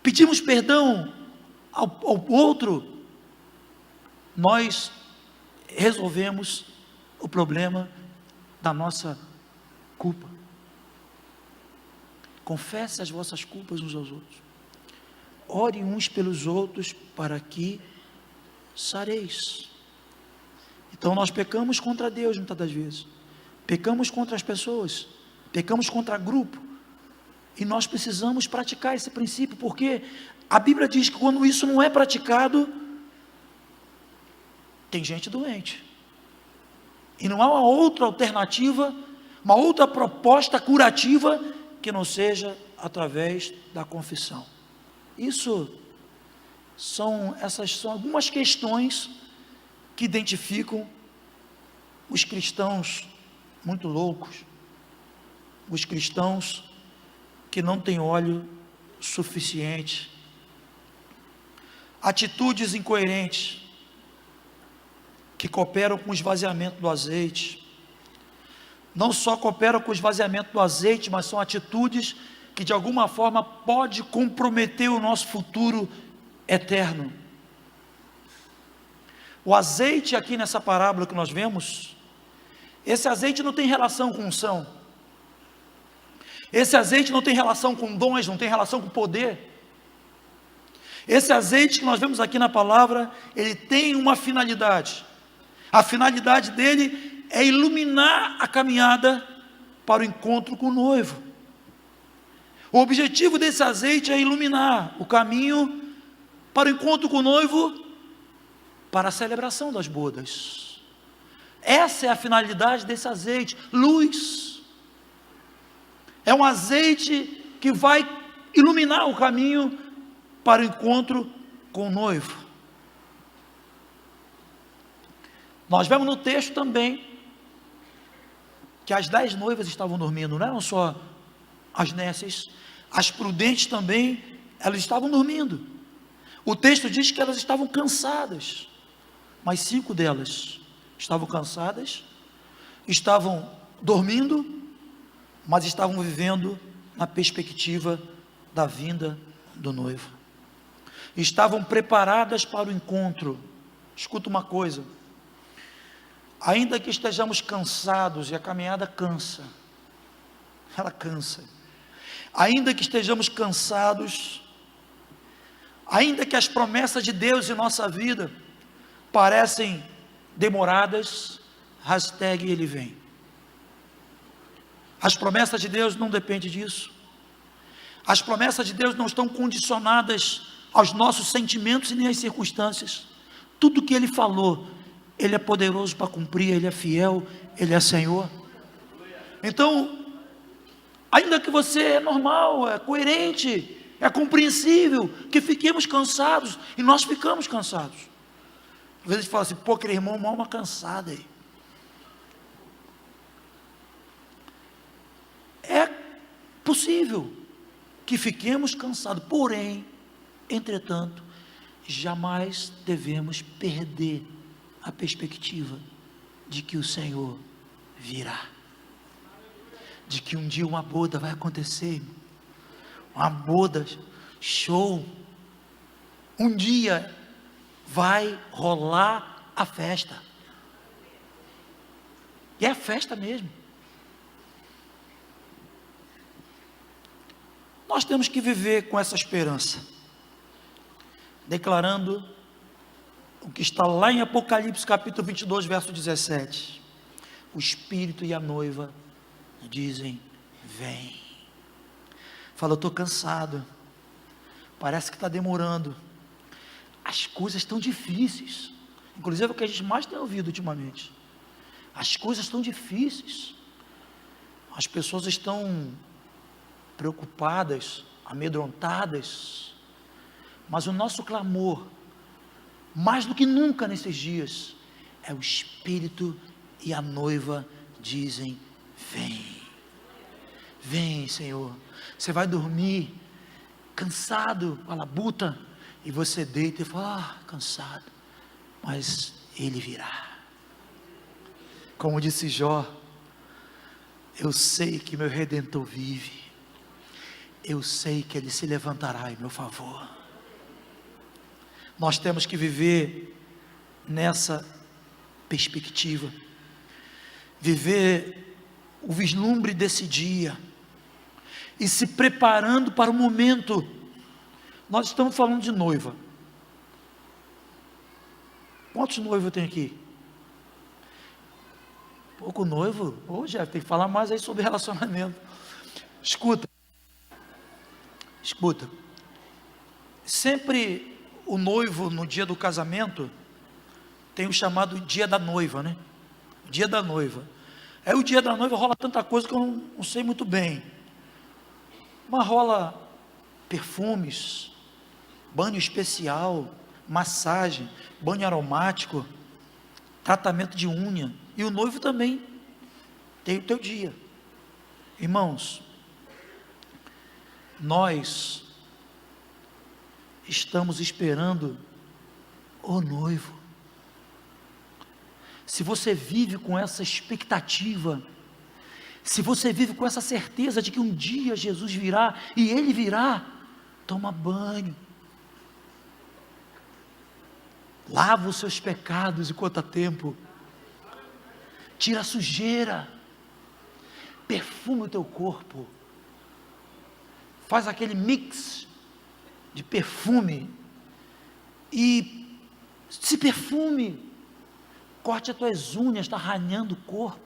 pedimos perdão ao outro, nós resolvemos o problema da nossa culpa. Confesse as vossas culpas uns aos outros, ore uns pelos outros para que sareis. Então nós pecamos contra Deus muitas das vezes, pecamos contra as pessoas, pecamos contra grupo, e nós precisamos praticar esse princípio, porque a Bíblia diz que quando isso não é praticado, tem gente doente, e não há uma outra alternativa, uma outra proposta curativa que não seja através da confissão. Essas são algumas questões que identificam os cristãos muito loucos, os cristãos que não têm óleo suficiente, atitudes incoerentes, que cooperam com o esvaziamento do azeite. Não só cooperam com o esvaziamento do azeite, mas são atitudes que de alguma forma pode comprometer o nosso futuro eterno. O azeite aqui nessa parábola que nós vemos, esse azeite não tem relação com unção, esse azeite não tem relação com dons, não tem relação com poder. Esse azeite que nós vemos aqui na palavra, ele tem uma finalidade. A finalidade dele é iluminar a caminhada para o encontro com o noivo. O objetivo desse azeite é iluminar o caminho para o encontro com o noivo, para a celebração das bodas. Essa é a finalidade desse azeite, luz. É um azeite que vai iluminar o caminho para o encontro com o noivo. Nós vemos no texto também que as 10 noivas estavam dormindo, não eram só as nécias, as prudentes também, elas estavam dormindo. O texto diz que elas estavam cansadas, mas 5 delas estavam cansadas, estavam dormindo, mas estavam vivendo na perspectiva da vinda do noivo. Estavam preparadas para o encontro. Escuta uma coisa, ainda que estejamos cansados, e a caminhada cansa, ela cansa, ainda que estejamos cansados, ainda que as promessas de Deus em nossa vida parecem demoradas, Ele vem. As promessas de Deus não dependem disso. As promessas de Deus não estão condicionadas aos nossos sentimentos e nem às circunstâncias. Tudo que Ele falou, Ele é poderoso para cumprir, Ele é fiel, Ele é Senhor. Então, ainda que você é normal, é coerente, é compreensível, que fiquemos cansados, e nós ficamos cansados. Às vezes a gente fala assim, pô, aquele irmão, uma alma cansada aí. É possível que fiquemos cansados, porém, entretanto, jamais devemos perder a perspectiva de que o Senhor virá, de que um dia uma boda vai acontecer, uma boda, show, um dia vai rolar a festa, e é festa mesmo. Nós temos que viver com essa esperança, declarando o que está lá em Apocalipse capítulo 22, verso 17, o Espírito e a noiva dizem, vem. Fala, eu estou cansado, parece que está demorando, as coisas estão difíceis, inclusive é o que a gente mais tem ouvido ultimamente, as coisas estão difíceis, as pessoas estão preocupadas, amedrontadas, mas o nosso clamor, mais do que nunca nesses dias, é o Espírito e a noiva dizem, vem, vem Senhor. Você vai dormir cansado, a labuta, e você deita e fala, cansado, mas Ele virá. Como disse Jó, eu sei que meu Redentor vive, eu sei que Ele se levantará em meu favor. Nós temos que viver nessa perspectiva, viver o vislumbre desse dia, e se preparando para o momento. Nós estamos falando de noiva. Quantos noivos tem aqui? Pouco noivo? Ô Jeff, tem que falar mais aí sobre relacionamento. Escuta, sempre o noivo no dia do casamento tem o chamado dia da noiva, né? Dia da noiva. Aí o dia da noiva rola tanta coisa que eu não sei muito bem, mas rola perfumes, banho especial, massagem, banho aromático, tratamento de unha, e o noivo também tem o teu dia. Irmãos, nós estamos esperando o noivo. Se você vive com essa expectativa, se você vive com essa certeza de que um dia Jesus virá, e Ele virá, toma banho, lava os seus pecados enquanto há tempo, tira a sujeira, perfuma o teu corpo, faz aquele mix de perfume, e se perfume, corte as tuas unhas, está arranhando o corpo.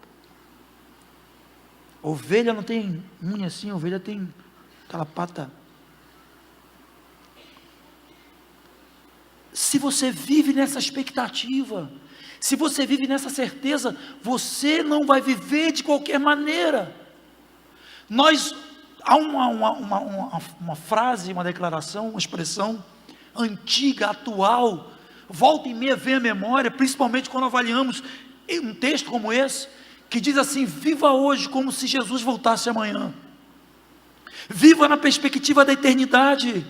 Ovelha não tem unha assim, ovelha tem aquela pata. Se você vive nessa expectativa, se você vive nessa certeza, você não vai viver de qualquer maneira. Há uma frase, uma declaração, uma expressão antiga, atual, volta e meia vem à memória, principalmente quando avaliamos um texto como esse, que diz assim: viva hoje como se Jesus voltasse amanhã, viva na perspectiva da eternidade.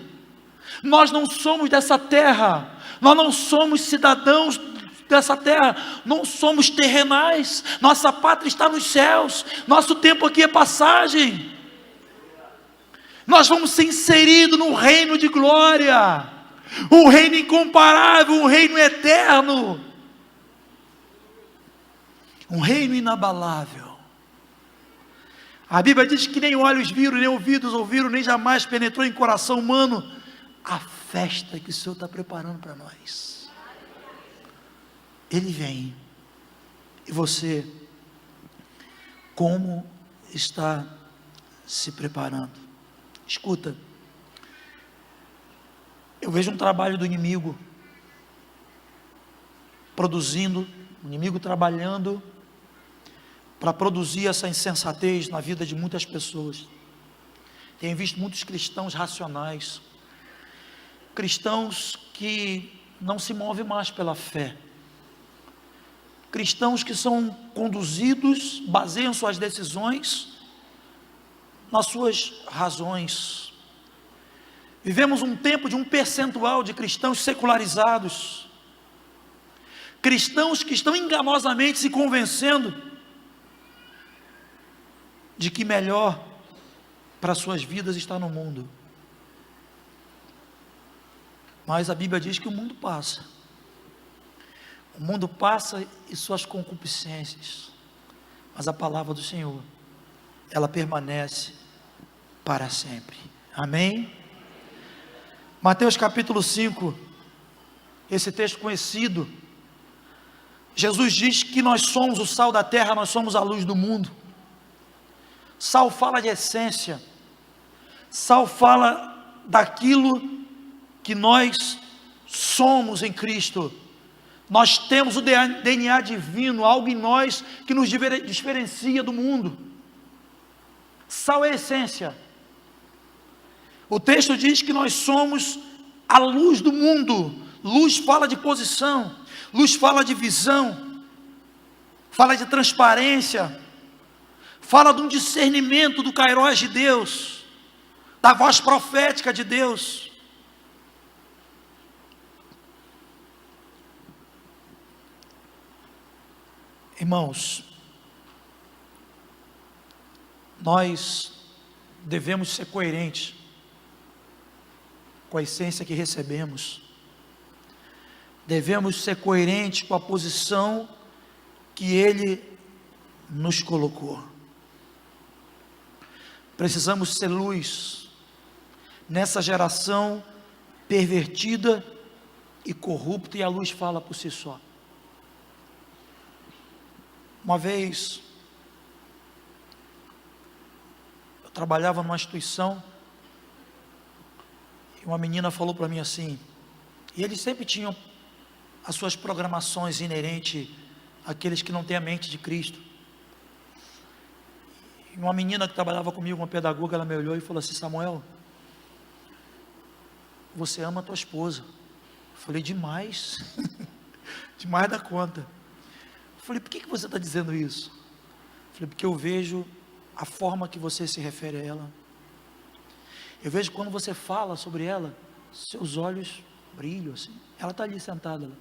Nós não somos dessa terra, nós não somos cidadãos dessa terra, não somos terrenais, nossa pátria está nos céus, nosso tempo aqui é passagem, nós vamos ser inseridos no reino de glória, um reino incomparável, um reino eterno, um reino inabalável. A Bíblia diz que nem olhos viram, nem ouvidos ouviram, nem jamais penetrou em coração humano a festa que o Senhor está preparando para nós. Ele vem, e você, como está se preparando? Escuta, eu vejo um trabalho do inimigo produzindo, o inimigo trabalhando para produzir essa insensatez na vida de muitas pessoas. Tenho visto muitos cristãos racionais, cristãos que não se movem mais pela fé, cristãos que são conduzidos, baseiam suas decisões nas suas razões. Vivemos um tempo de um percentual de cristãos secularizados, cristãos que estão enganosamente se convencendo de que melhor para suas vidas está no mundo. Mas a Bíblia diz que o mundo passa. O mundo passa e suas concupiscências. Mas a palavra do Senhor, ela permanece para sempre. Amém? Mateus capítulo 5, esse texto conhecido. Jesus diz que nós somos o sal da terra, nós somos a luz do mundo. Sal fala de essência. Sal fala daquilo que nós somos em Cristo. Nós temos o DNA divino, algo em nós que nos diferencia do mundo. Sal é essência. O texto diz que nós somos a luz do mundo. Luz fala de posição, luz fala de visão, fala de transparência, fala de um discernimento do Kairos de Deus, da voz profética de Deus. Irmãos, nós devemos ser coerentes com a essência que recebemos, devemos ser coerentes com a posição que Ele nos colocou. Precisamos ser luz nessa geração pervertida e corrupta, e a luz fala por si só. Uma vez, eu trabalhava numa instituição, e uma menina falou para mim assim, e eles sempre tinham as suas programações inerentes àqueles que não têm a mente de Cristo. E uma menina que trabalhava comigo, uma pedagoga, ela me olhou e falou assim: Samuel, você ama a tua esposa. Eu falei: demais, demais da conta. Eu falei: por que você está dizendo isso? Eu falei: porque eu vejo a forma que você se refere a ela. Eu vejo quando você fala sobre ela, seus olhos brilham assim. Ela está ali sentada, ela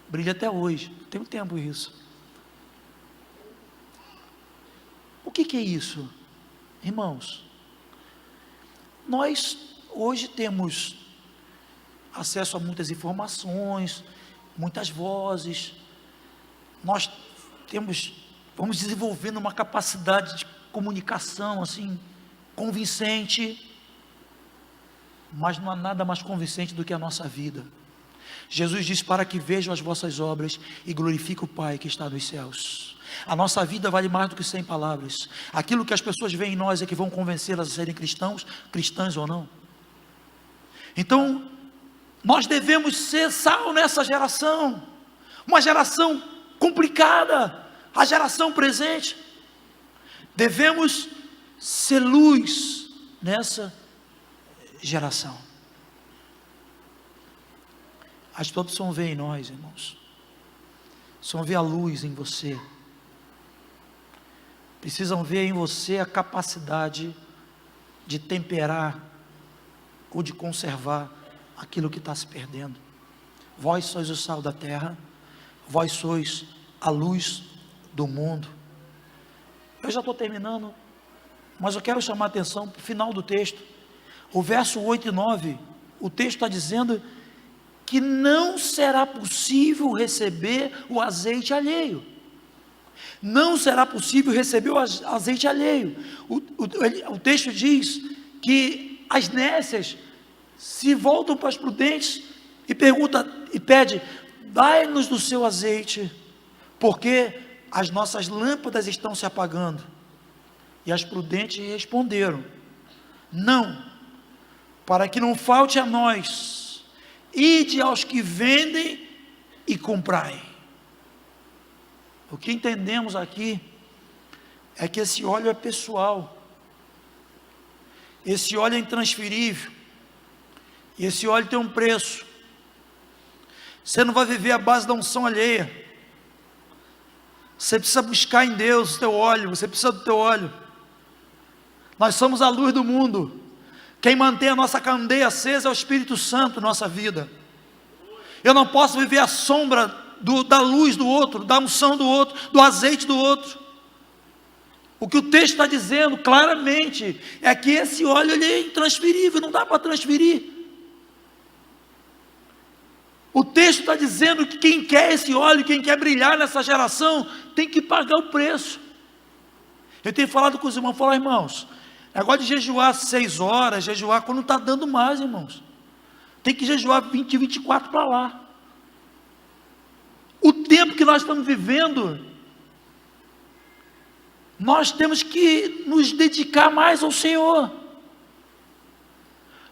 brilha até hoje. Tem um tempo isso. O que é isso? Irmãos, nós hoje temos acesso a muitas informações, muitas vozes, nós vamos desenvolvendo uma capacidade de comunicação assim, convincente, mas não há nada mais convincente do que a nossa vida. Jesus diz: para que vejam as vossas obras e glorifiquem o Pai que está nos céus. A nossa vida vale mais do que 100 palavras. Aquilo que as pessoas veem em nós é que vão convencê-las a serem cristãs ou não. Então, nós devemos ser sal nessa geração, uma geração complicada, a geração presente. Devemos ser luz nessa geração. As pessoas precisam ver em nós, irmãos, precisam ver a luz em você, precisam ver em você a capacidade de temperar ou de conservar aquilo que está se perdendo. Vós sois o sal da terra, vós sois a luz do mundo. Eu já estou terminando, mas eu quero chamar a atenção para o final do texto, o verso 8 e 9, o texto está dizendo que não será possível receber o azeite alheio. Não será possível receber o azeite alheio. O texto diz que as nécias se voltam para as prudentes e pergunta e pede: dai-nos do seu azeite, porque as nossas lâmpadas estão se apagando. E as prudentes responderam: não, para que não falte a nós, ide aos que vendem e comprai. O que entendemos aqui é que esse óleo é pessoal, esse óleo é intransferível, e esse óleo tem um preço. Você não vai viver à base da unção alheia, você precisa buscar em Deus o teu óleo, você precisa do teu óleo. Nós somos a luz do mundo, quem mantém a nossa candeia acesa é o Espírito Santo na nossa vida. Eu não posso viver à sombra da luz do outro, da unção do outro, do azeite do outro. O que o texto está dizendo claramente é que esse óleo ele é intransferível, não dá para transferir. O texto está dizendo que quem quer esse óleo, quem quer brilhar nessa geração, tem que pagar o preço. Eu tenho falado com os irmãos, irmãos, negócio de jejuar 6 horas, jejuar quando não está dando mais, irmãos. Tem que jejuar 20, 24 para lá. O tempo que nós estamos vivendo, nós temos que nos dedicar mais ao Senhor,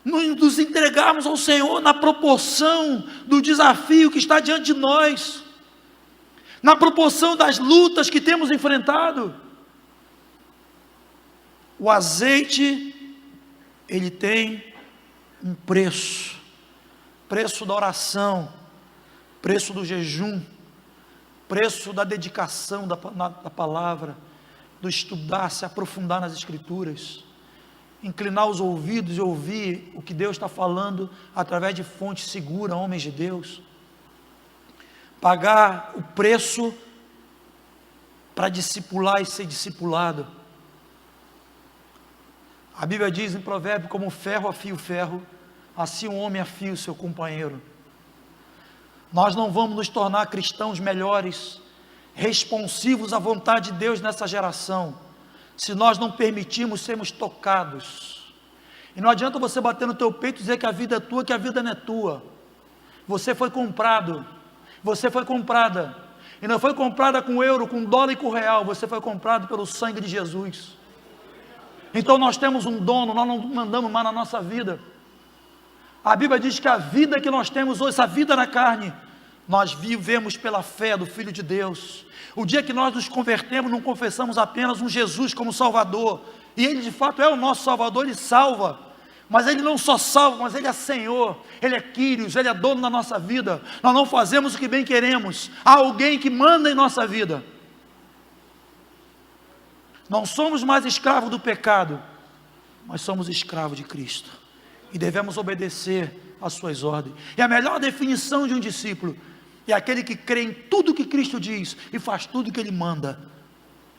nos entregarmos ao Senhor na proporção do desafio que está diante de nós, na proporção das lutas que temos enfrentado. O azeite, ele tem um preço, preço da oração, preço do jejum, preço da dedicação da palavra, do estudar, se aprofundar nas Escrituras, inclinar os ouvidos e ouvir o que Deus está falando através de fontes seguras, homens de Deus, pagar o preço para discipular e ser discipulado. A Bíblia diz em Provérbios, como ferro afia o ferro, assim o homem afia o seu companheiro. Nós não vamos nos tornar cristãos melhores, responsivos à vontade de Deus nessa geração, se nós não permitirmos sermos tocados. E não adianta você bater no teu peito e dizer que a vida é tua, que a vida não é tua. Você foi comprado, você foi comprada, e não foi comprada com euro, com dólar e com real, você foi comprado pelo sangue de Jesus. Então nós temos um dono, nós não mandamos mais na nossa vida. A Bíblia diz que a vida que nós temos hoje, essa vida na carne, nós vivemos pela fé do Filho de Deus. O dia que nós nos convertemos, não confessamos apenas um Jesus como Salvador, e Ele de fato é o nosso Salvador, Ele salva, mas Ele não só salva, mas Ele é Senhor, Ele é Quírios, Ele é dono da nossa vida. Nós não fazemos o que bem queremos, há alguém que manda em nossa vida. Não somos mais escravos do pecado, mas somos escravos de Cristo, e devemos obedecer às suas ordens. E a melhor definição de um discípulo é aquele que crê em tudo que Cristo diz e faz tudo que Ele manda,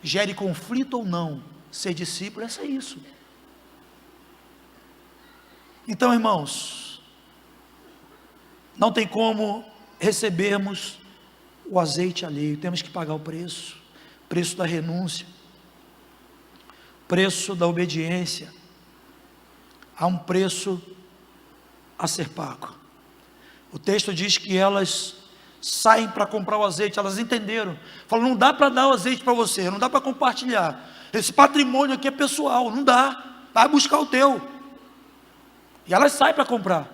gere conflito ou não. Ser discípulo é isso. Então, irmãos, não tem como recebermos o azeite alheio, temos que pagar o preço, preço da renúncia, preço da obediência. Há um preço a ser pago. O texto diz que elas saem para comprar o azeite, elas entenderam, falam, não dá para dar o azeite para você, não dá para compartilhar, esse patrimônio aqui é pessoal, não dá, vai buscar o teu. E elas saem para comprar,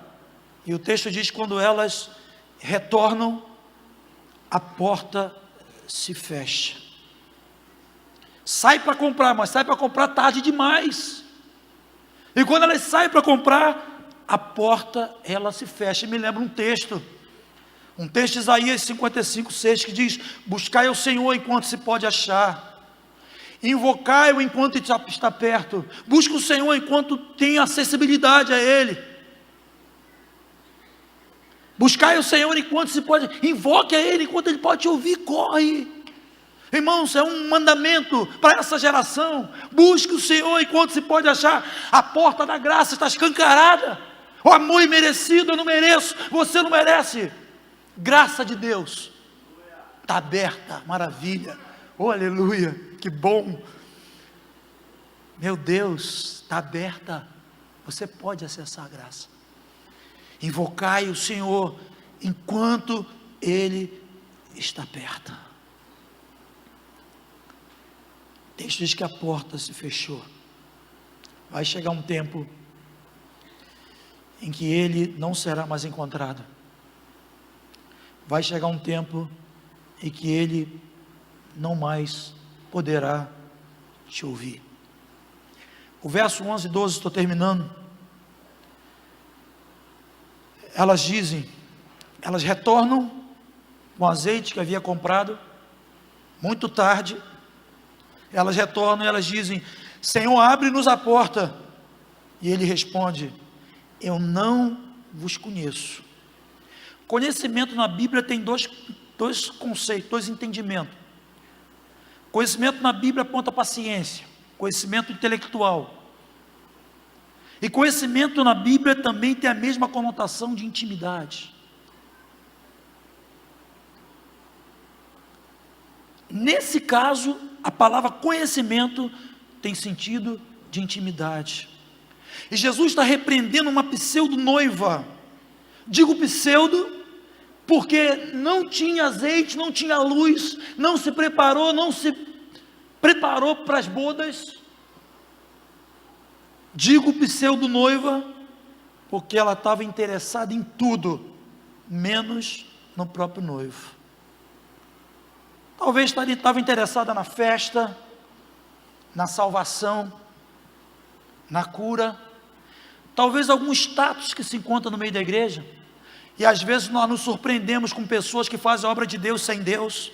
e o texto diz que quando elas retornam, a porta se fecha. Sai para comprar, mas sai para comprar tarde demais, e quando elas saem para comprar, a porta ela se fecha. Me lembra um texto de Isaías 55:6, que diz, buscai ao Senhor enquanto se pode achar, invocai-o enquanto está perto, busca o Senhor enquanto tem acessibilidade a Ele, buscai o Senhor enquanto se pode, invoque a Ele enquanto Ele pode te ouvir, corre. Irmãos, é um mandamento para essa geração, busque o Senhor enquanto se pode achar, a porta da graça está escancarada, o amor imerecido, eu não mereço, você não merece, graça de Deus, está aberta, maravilha, oh aleluia, que bom, meu Deus, está aberta, você pode acessar a graça, invocai o Senhor, enquanto Ele está perto. O texto diz que a porta se fechou, vai chegar um tempo, em que ele não será mais encontrado. Vai chegar um tempo em que ele não mais poderá te ouvir. O verso 11 e 12, estou terminando. Elas dizem, elas retornam com o azeite que havia comprado, muito tarde. Elas retornam e elas dizem: Senhor, abre-nos a porta. E ele responde: eu não vos conheço. Conhecimento na Bíblia tem dois conceitos, dois entendimentos. Conhecimento na Bíblia aponta para a ciência, conhecimento intelectual. E conhecimento na Bíblia também tem a mesma conotação de intimidade. Nesse caso, a palavra conhecimento tem sentido de intimidade. E Jesus está repreendendo uma pseudo-noiva. Digo pseudo, porque não tinha azeite, não tinha luz, não se preparou para as bodas. Digo pseudo-noiva, porque ela estava interessada em tudo, menos no próprio noivo. Talvez estava interessada na festa, na salvação, na cura, talvez algum status que se encontra no meio da igreja, e às vezes nós nos surpreendemos com pessoas que fazem a obra de Deus sem Deus,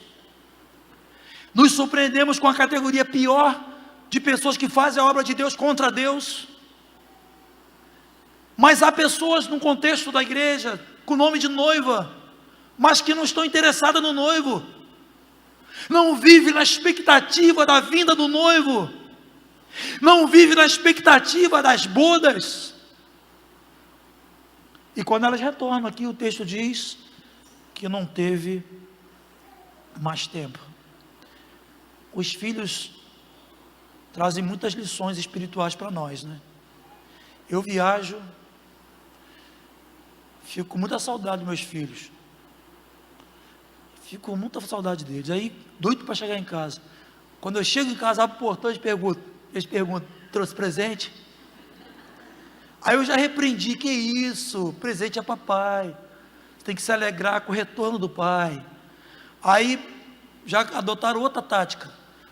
nos surpreendemos com a categoria pior, de pessoas que fazem a obra de Deus contra Deus, mas há pessoas no contexto da igreja, com o nome de noiva, mas que não estão interessadas no noivo, não vive na expectativa da vinda do noivo, não vive na expectativa das bodas. E quando elas retornam aqui, o texto diz que não teve mais tempo. Os filhos trazem muitas lições espirituais para nós, né? Eu viajo, fico com muita saudade dos meus filhos, fico com muita saudade deles, aí doido para chegar em casa. Quando eu chego em casa, abro o portão e eles perguntam, trouxe presente? Aí eu já repreendi, que isso, presente é papai, você tem que se alegrar com o retorno do pai. Aí já adotaram outra tática,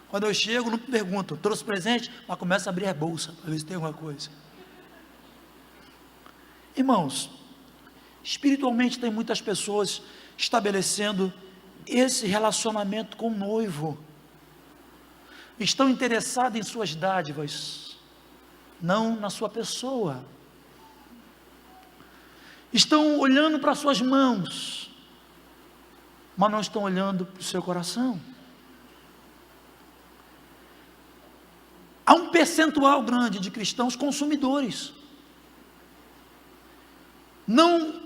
quando eu chego não pergunto, trouxe presente? Mas começa a abrir a bolsa, para ver se tem alguma coisa. Irmãos, espiritualmente tem muitas pessoas estabelecendo esse relacionamento com o noivo, estão interessados em suas dádivas, não na sua pessoa, estão olhando para suas mãos, mas não estão olhando para o seu coração. Há um percentual grande de cristãos consumidores, não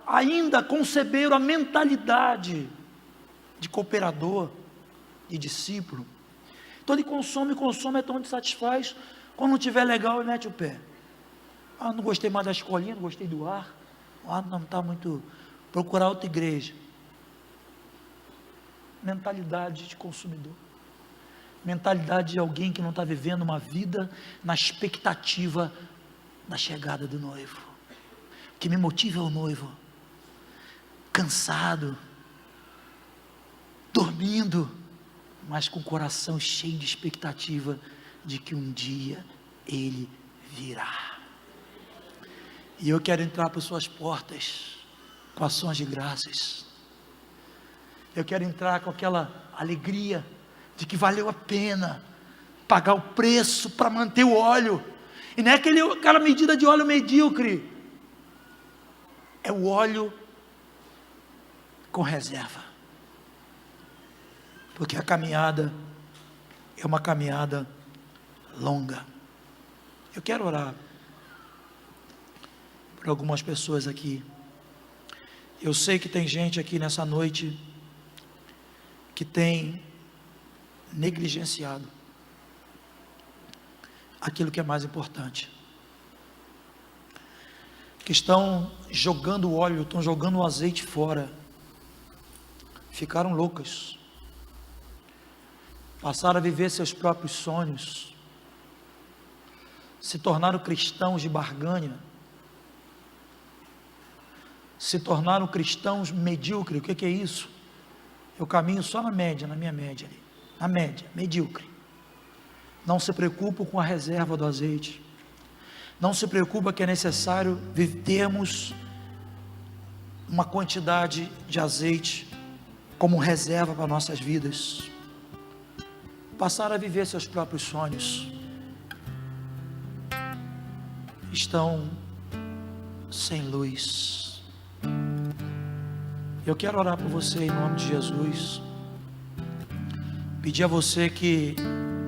ainda conceberam a mentalidade de cooperador, de discípulo. Então ele consome até onde satisfaz. Quando não estiver legal, ele mete o pé. Ah, não gostei mais da escolinha, não gostei do ar. Ah, não está muito. Procurar outra igreja. Mentalidade de consumidor. Mentalidade de alguém que não está vivendo uma vida na expectativa da chegada do noivo. O que me motiva é o noivo. Cansado, dormindo, mas com o coração cheio de expectativa de que um dia ele virá. E eu quero entrar por suas portas com ações de graças. Eu quero entrar com aquela alegria de que valeu a pena pagar o preço para manter o óleo. E não é aquela medida de óleo medíocre. É o óleo com reserva. Porque a caminhada é uma caminhada longa. Eu quero orar por algumas pessoas aqui. Eu sei que tem gente aqui nessa noite que tem negligenciado aquilo que é mais importante, que estão jogando óleo, estão jogando o azeite fora, ficaram loucas, passaram a viver seus próprios sonhos, se tornaram cristãos de barganha, se tornaram cristãos medíocres. O que é isso? Eu caminho só na média, na minha média ali, na média, medíocre. Não se preocupam com a reserva do azeite, não se preocupa que é necessário termos uma quantidade de azeite como reserva para nossas vidas, passaram a viver seus próprios sonhos, estão sem luz. Eu quero orar por você em nome de Jesus, pedir a você que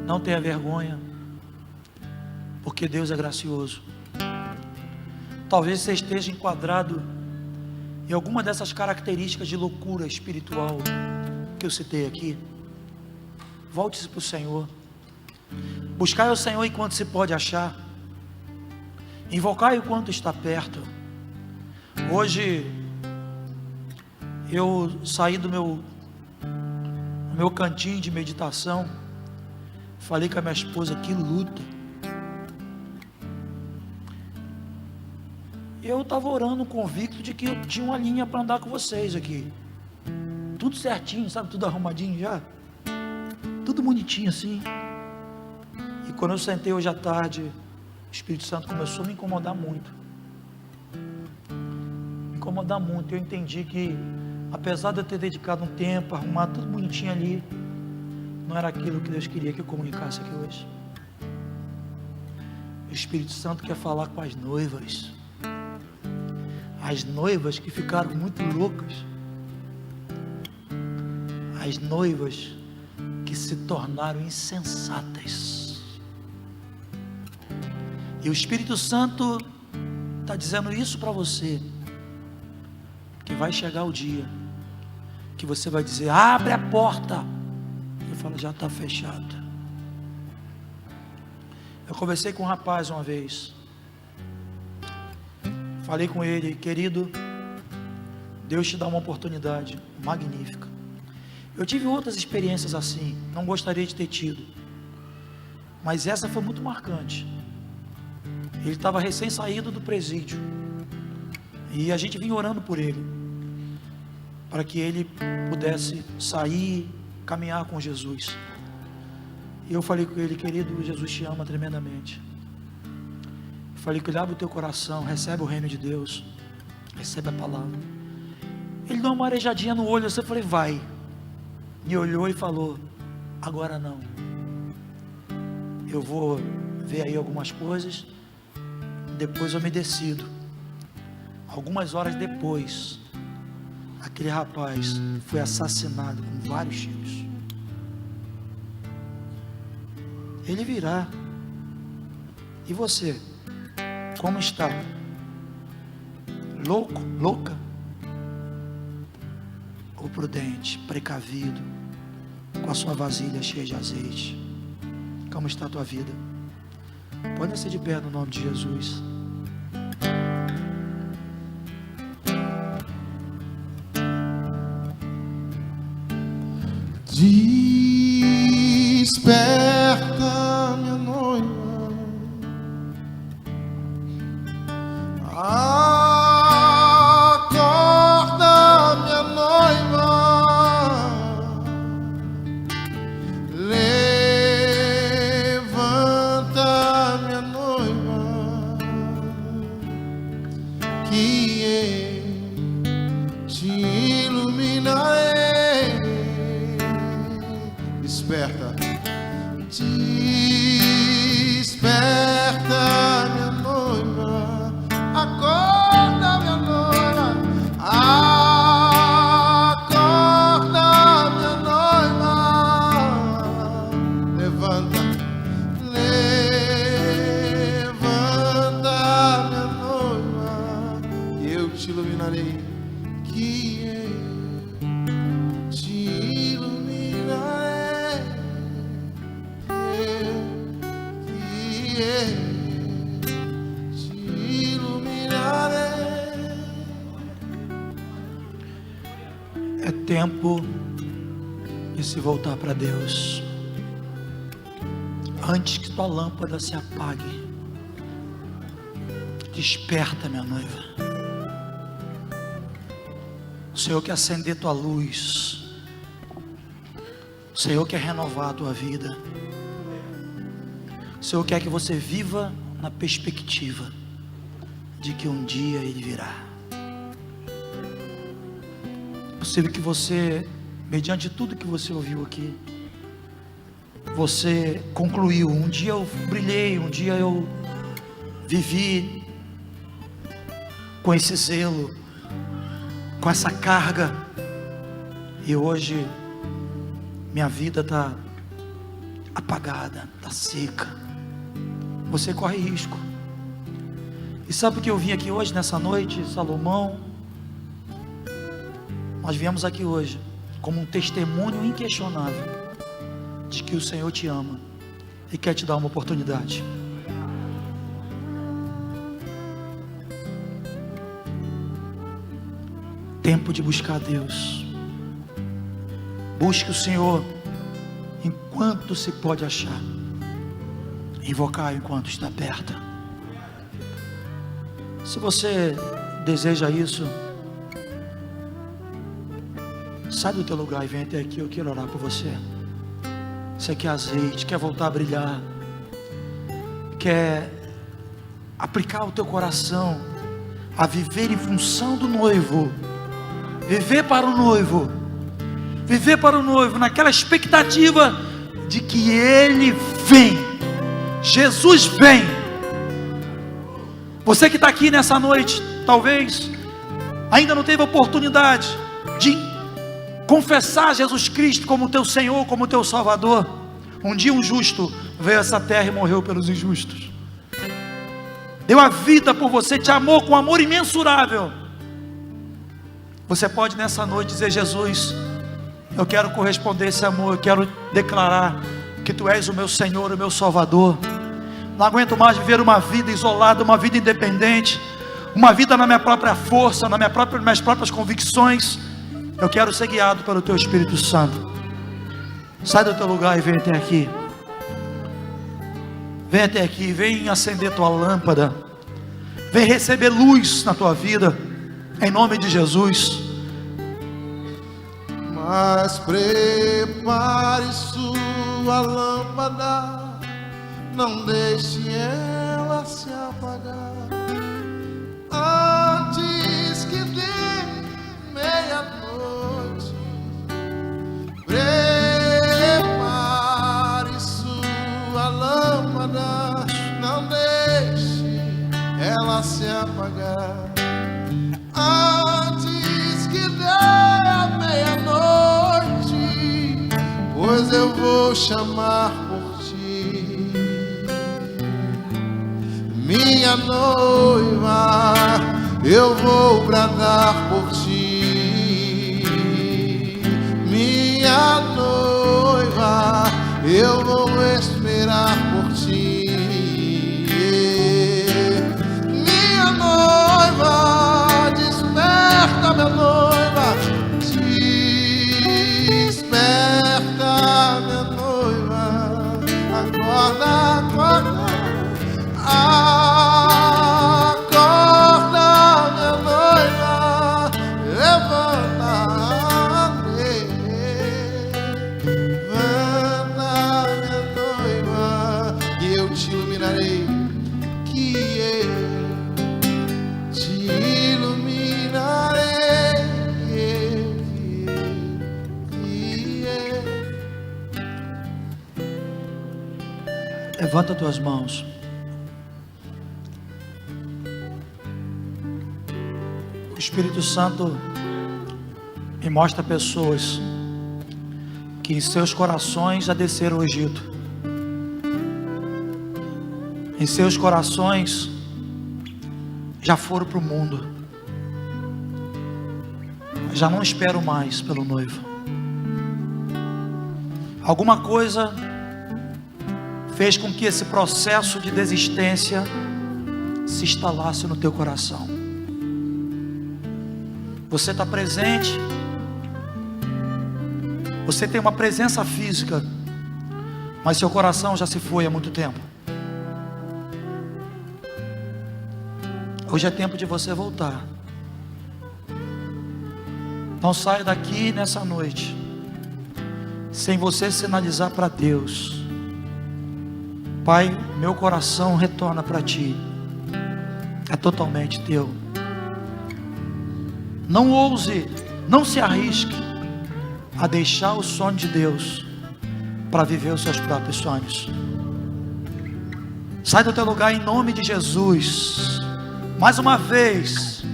não tenha vergonha, porque Deus é gracioso. Talvez você esteja enquadrado em alguma dessas características de loucura espiritual que eu citei aqui. Volte-se para o Senhor, buscai o Senhor enquanto se pode achar, invocai enquanto está perto. Hoje eu saí do meu cantinho de meditação, falei com a minha esposa, que luta. Eu estava orando convicto de que eu tinha uma linha para andar com vocês aqui, tudo certinho, sabe, tudo arrumadinho já, tudo bonitinho assim. E quando eu sentei hoje à tarde, o Espírito Santo começou a me incomodar muito. Eu entendi que, apesar de eu ter dedicado um tempo a arrumar tudo bonitinho ali, não era aquilo que Deus queria que eu comunicasse aqui hoje. O Espírito Santo quer falar com as noivas que ficaram muito loucas, as noivas que se tornaram insensatas. E o Espírito Santo está dizendo isso para você, que vai chegar o dia que você vai dizer, abre a porta. Eu falo, já está fechado. Eu conversei com um rapaz uma vez, falei com ele, querido, Deus te dá uma oportunidade magnífica. Eu tive outras experiências assim, não gostaria de ter tido, mas essa foi muito marcante. Ele estava recém saído do presídio, e a gente vinha orando por ele, para que ele pudesse sair, caminhar com Jesus. E eu falei com ele, querido, Jesus te ama tremendamente. Eu falei com ele, abre o teu coração, recebe o reino de Deus, recebe a palavra. Ele deu uma arejadinha no olho, eu falei, vai. Me olhou e falou, agora não. Eu vou ver aí algumas coisas, depois eu me decido. Algumas horas depois, aquele rapaz foi assassinado com vários tiros. Ele virá. E você, como está? Louco, louca? Ou prudente, precavido, com a sua vasilha cheia de azeite? Como está a tua vida? Pode ser de pé no nome de Jesus. Desperta, minha noiva, acorda, minha noiva, levanta, minha noiva, que eu te iluminarei. Desperta, desperta, minha noiva, acorda, minha noiva, acorda, minha noiva, levanta, levanta, minha noiva, que eu te iluminarei, que eu te iluminarei. Te iluminarei. É tempo de se voltar para Deus, antes que tua lâmpada se apague. Desperta, minha noiva, O Senhor quer acender tua luz. O Senhor quer renovar a tua vida. O Senhor quer que você viva na perspectiva de que um dia Ele virá. É possível que você, mediante tudo que você ouviu aqui, você concluiu: um dia eu brilhei, um dia eu vivi com esse zelo, com essa carga, e hoje minha vida está apagada, está seca. Você corre risco. E sabe o que eu vim aqui hoje, nessa noite, Salomão? Nós viemos aqui hoje como um testemunho inquestionável de que o Senhor te ama e quer te dar uma oportunidade. Tempo de buscar Deus. Busque o Senhor enquanto se pode achar. Invocar enquanto está perto. Se você deseja isso, sai do teu lugar e vem até aqui. Eu quero orar por você. Você quer azeite, quer voltar a brilhar, quer aplicar o teu coração a viver em função do noivo, viver para o noivo, viver para o noivo, naquela expectativa de que Ele vem, Jesus vem. Você que está aqui nessa noite, talvez ainda não teve oportunidade de confessar Jesus Cristo como teu Senhor, como teu Salvador. Um dia um justo veio a essa terra e morreu pelos injustos, deu a vida por você, te amou com amor imensurável. Você pode nessa noite dizer: Jesus, eu quero corresponder a esse amor, eu quero declarar que Tu és o meu Senhor, o meu Salvador. Não aguento mais viver uma vida isolada, uma vida independente, uma vida na minha própria força, nas minhas próprias convicções. Eu quero ser guiado pelo Teu Espírito Santo. Sai do teu lugar e vem até aqui. Vem até aqui, vem acender tua lâmpada. Vem receber luz na tua vida, em nome de Jesus. Mas prepare sua lâmpada, não deixe ela se apagar antes que dê meia-noite. Prepare sua lâmpada, não deixe ela se apagar antes que dê a meia-noite, pois eu vou chamar por ti, minha noiva, eu vou bradar por ti, minha noiva, eu vou esperar por ti, minha noiva, desperta, minha noiva, desperta, minha noiva, acorda, acorda, acorda, minha noiva, levanta-me, minha noiva, e eu te iluminarei, que eu te iluminarei, Levanta tuas mãos. O Espírito Santo me mostra pessoas que em seus corações já desceram o Egito. Em seus corações já foram para o mundo. Já não esperam mais pelo noivo. Alguma coisa fez com que esse processo de desistência se instalasse no teu coração. Você está presente, você tem uma presença física, mas seu coração já se foi há muito tempo. Hoje é tempo de você voltar. Não saia daqui nessa noite sem você sinalizar para Deus: Pai, meu coração retorna para Ti, é totalmente Teu. Não ouse, não se arrisque a deixar o sonho de Deus para viver os seus próprios sonhos. Sai do teu lugar em nome de Jesus. Mais uma vez,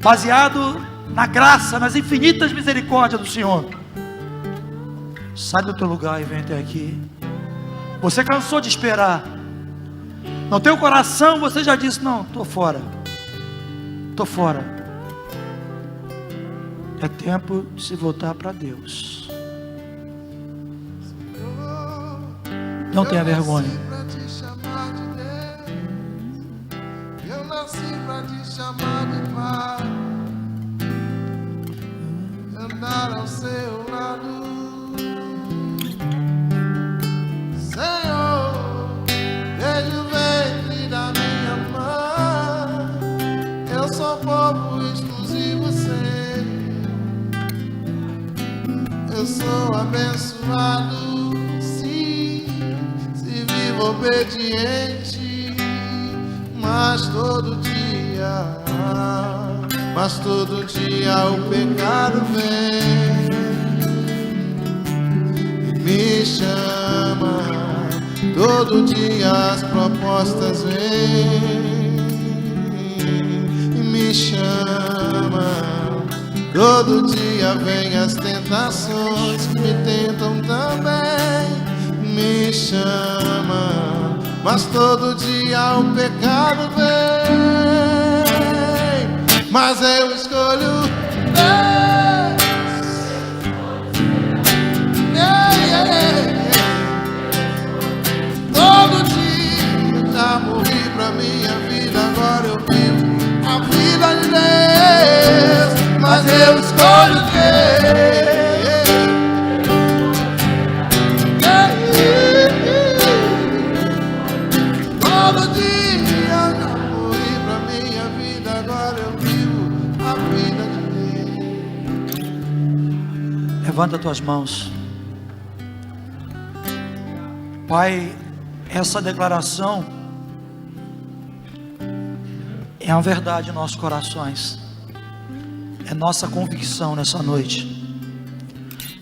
baseado na graça, nas infinitas misericórdias do Senhor, sai do teu lugar e vem até aqui. Você cansou de esperar. No teu coração você já disse: não, estou fora. Estou fora. É tempo de se voltar para Deus. Não tenha vergonha. Eu nasci pra te chamar de Pai, andar ao seu lado. Senhor, desde o ventre da minha mãe, eu sou povo exclusivo seu. Eu sou abençoado, sim, se vivo obediente, mas todo dia o pecado vem e me chama, todo dia as propostas vêm e me chama, todo dia vem as tentações que me tentam também, me chama, mas todo dia o pecado vem. Mas eu escolho Deus. Todo dia já morri pra minha vida, agora eu vivo a vida de Deus. Mas eu escolho Deus. Todo dia já morri pra minha vida, agora eu vivo a vida de Deus. Levanta tuas mãos. Pai, essa declaração é uma verdade em nossos corações, é nossa convicção nessa noite.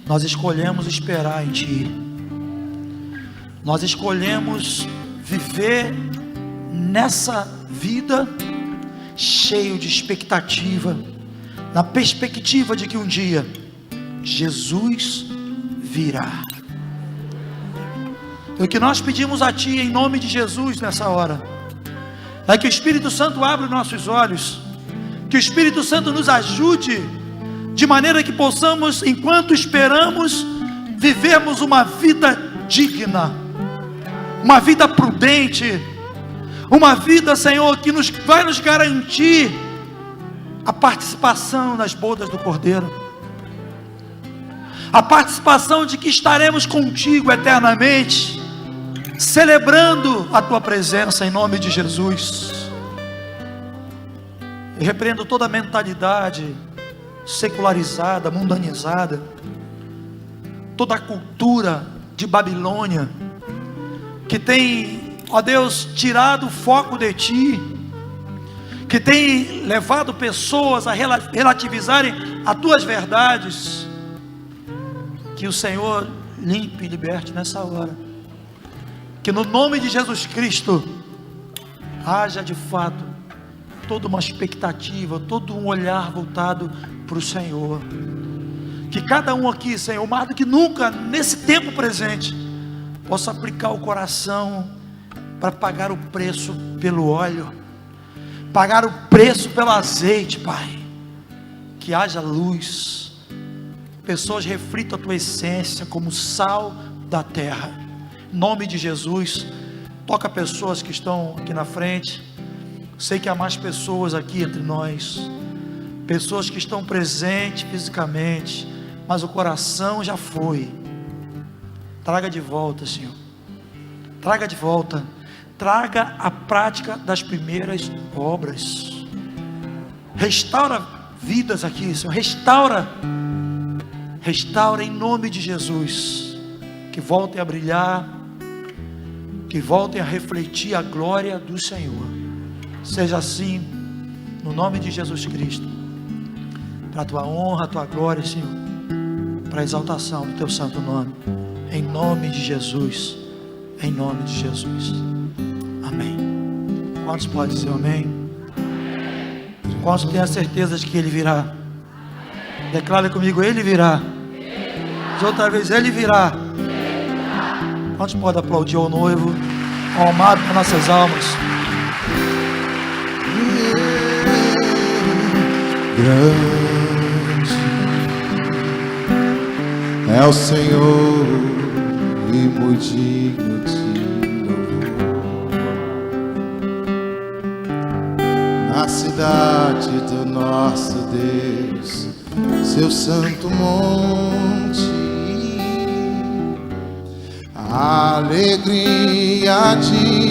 Nós escolhemos esperar em Ti, nós escolhemos viver nessa vida cheio de expectativa, na perspectiva de que um dia Jesus virá. O que nós pedimos a Ti em nome de Jesus nessa hora é que o Espírito Santo abra os nossos olhos, que o Espírito Santo nos ajude, de maneira que possamos, enquanto esperamos, vivermos uma vida digna, uma vida prudente, uma vida, Senhor, que vai nos garantir a participação nas bodas do Cordeiro, a participação de que estaremos contigo eternamente, celebrando a Tua presença em nome de Jesus. Eu repreendo toda a mentalidade secularizada, mundanizada, toda a cultura de Babilônia, que tem, ó Deus, tirado o foco de Ti, que tem levado pessoas a relativizarem as Tuas verdades. Que o Senhor limpe e liberte nessa hora, que no nome de Jesus Cristo haja de fato toda uma expectativa, todo um olhar voltado para o Senhor, que cada um aqui, Senhor, mais do que nunca nesse tempo presente, possa aplicar o coração para pagar o preço pelo óleo, pagar o preço pelo azeite, Pai. Que haja luz, pessoas reflitam a Tua essência como sal da terra, em nome de Jesus. Toca pessoas que estão aqui na frente. Sei que há mais pessoas aqui entre nós, pessoas que estão presentes fisicamente, mas o coração já foi. Traga de volta, Senhor, traga de volta, traga a prática das primeiras obras, restaura vidas aqui, Senhor. Restaura em nome de Jesus. Que voltem a brilhar, que voltem a refletir a glória do Senhor. Seja assim, no nome de Jesus Cristo, para a tua honra, a tua glória, Senhor, para a exaltação do teu santo nome, em nome de Jesus, em nome de Jesus, amém. Quantos podem dizer amém? Quantos têm a certeza de que Ele virá? Declara comigo, Ele virá. Diz outra vez, Ele virá. Quantos podem aplaudir ao noivo, ao amado para nossas almas? Grande é o Senhor e muito digno de louvor. Na cidade do nosso Deus, seu santo monte, a alegria de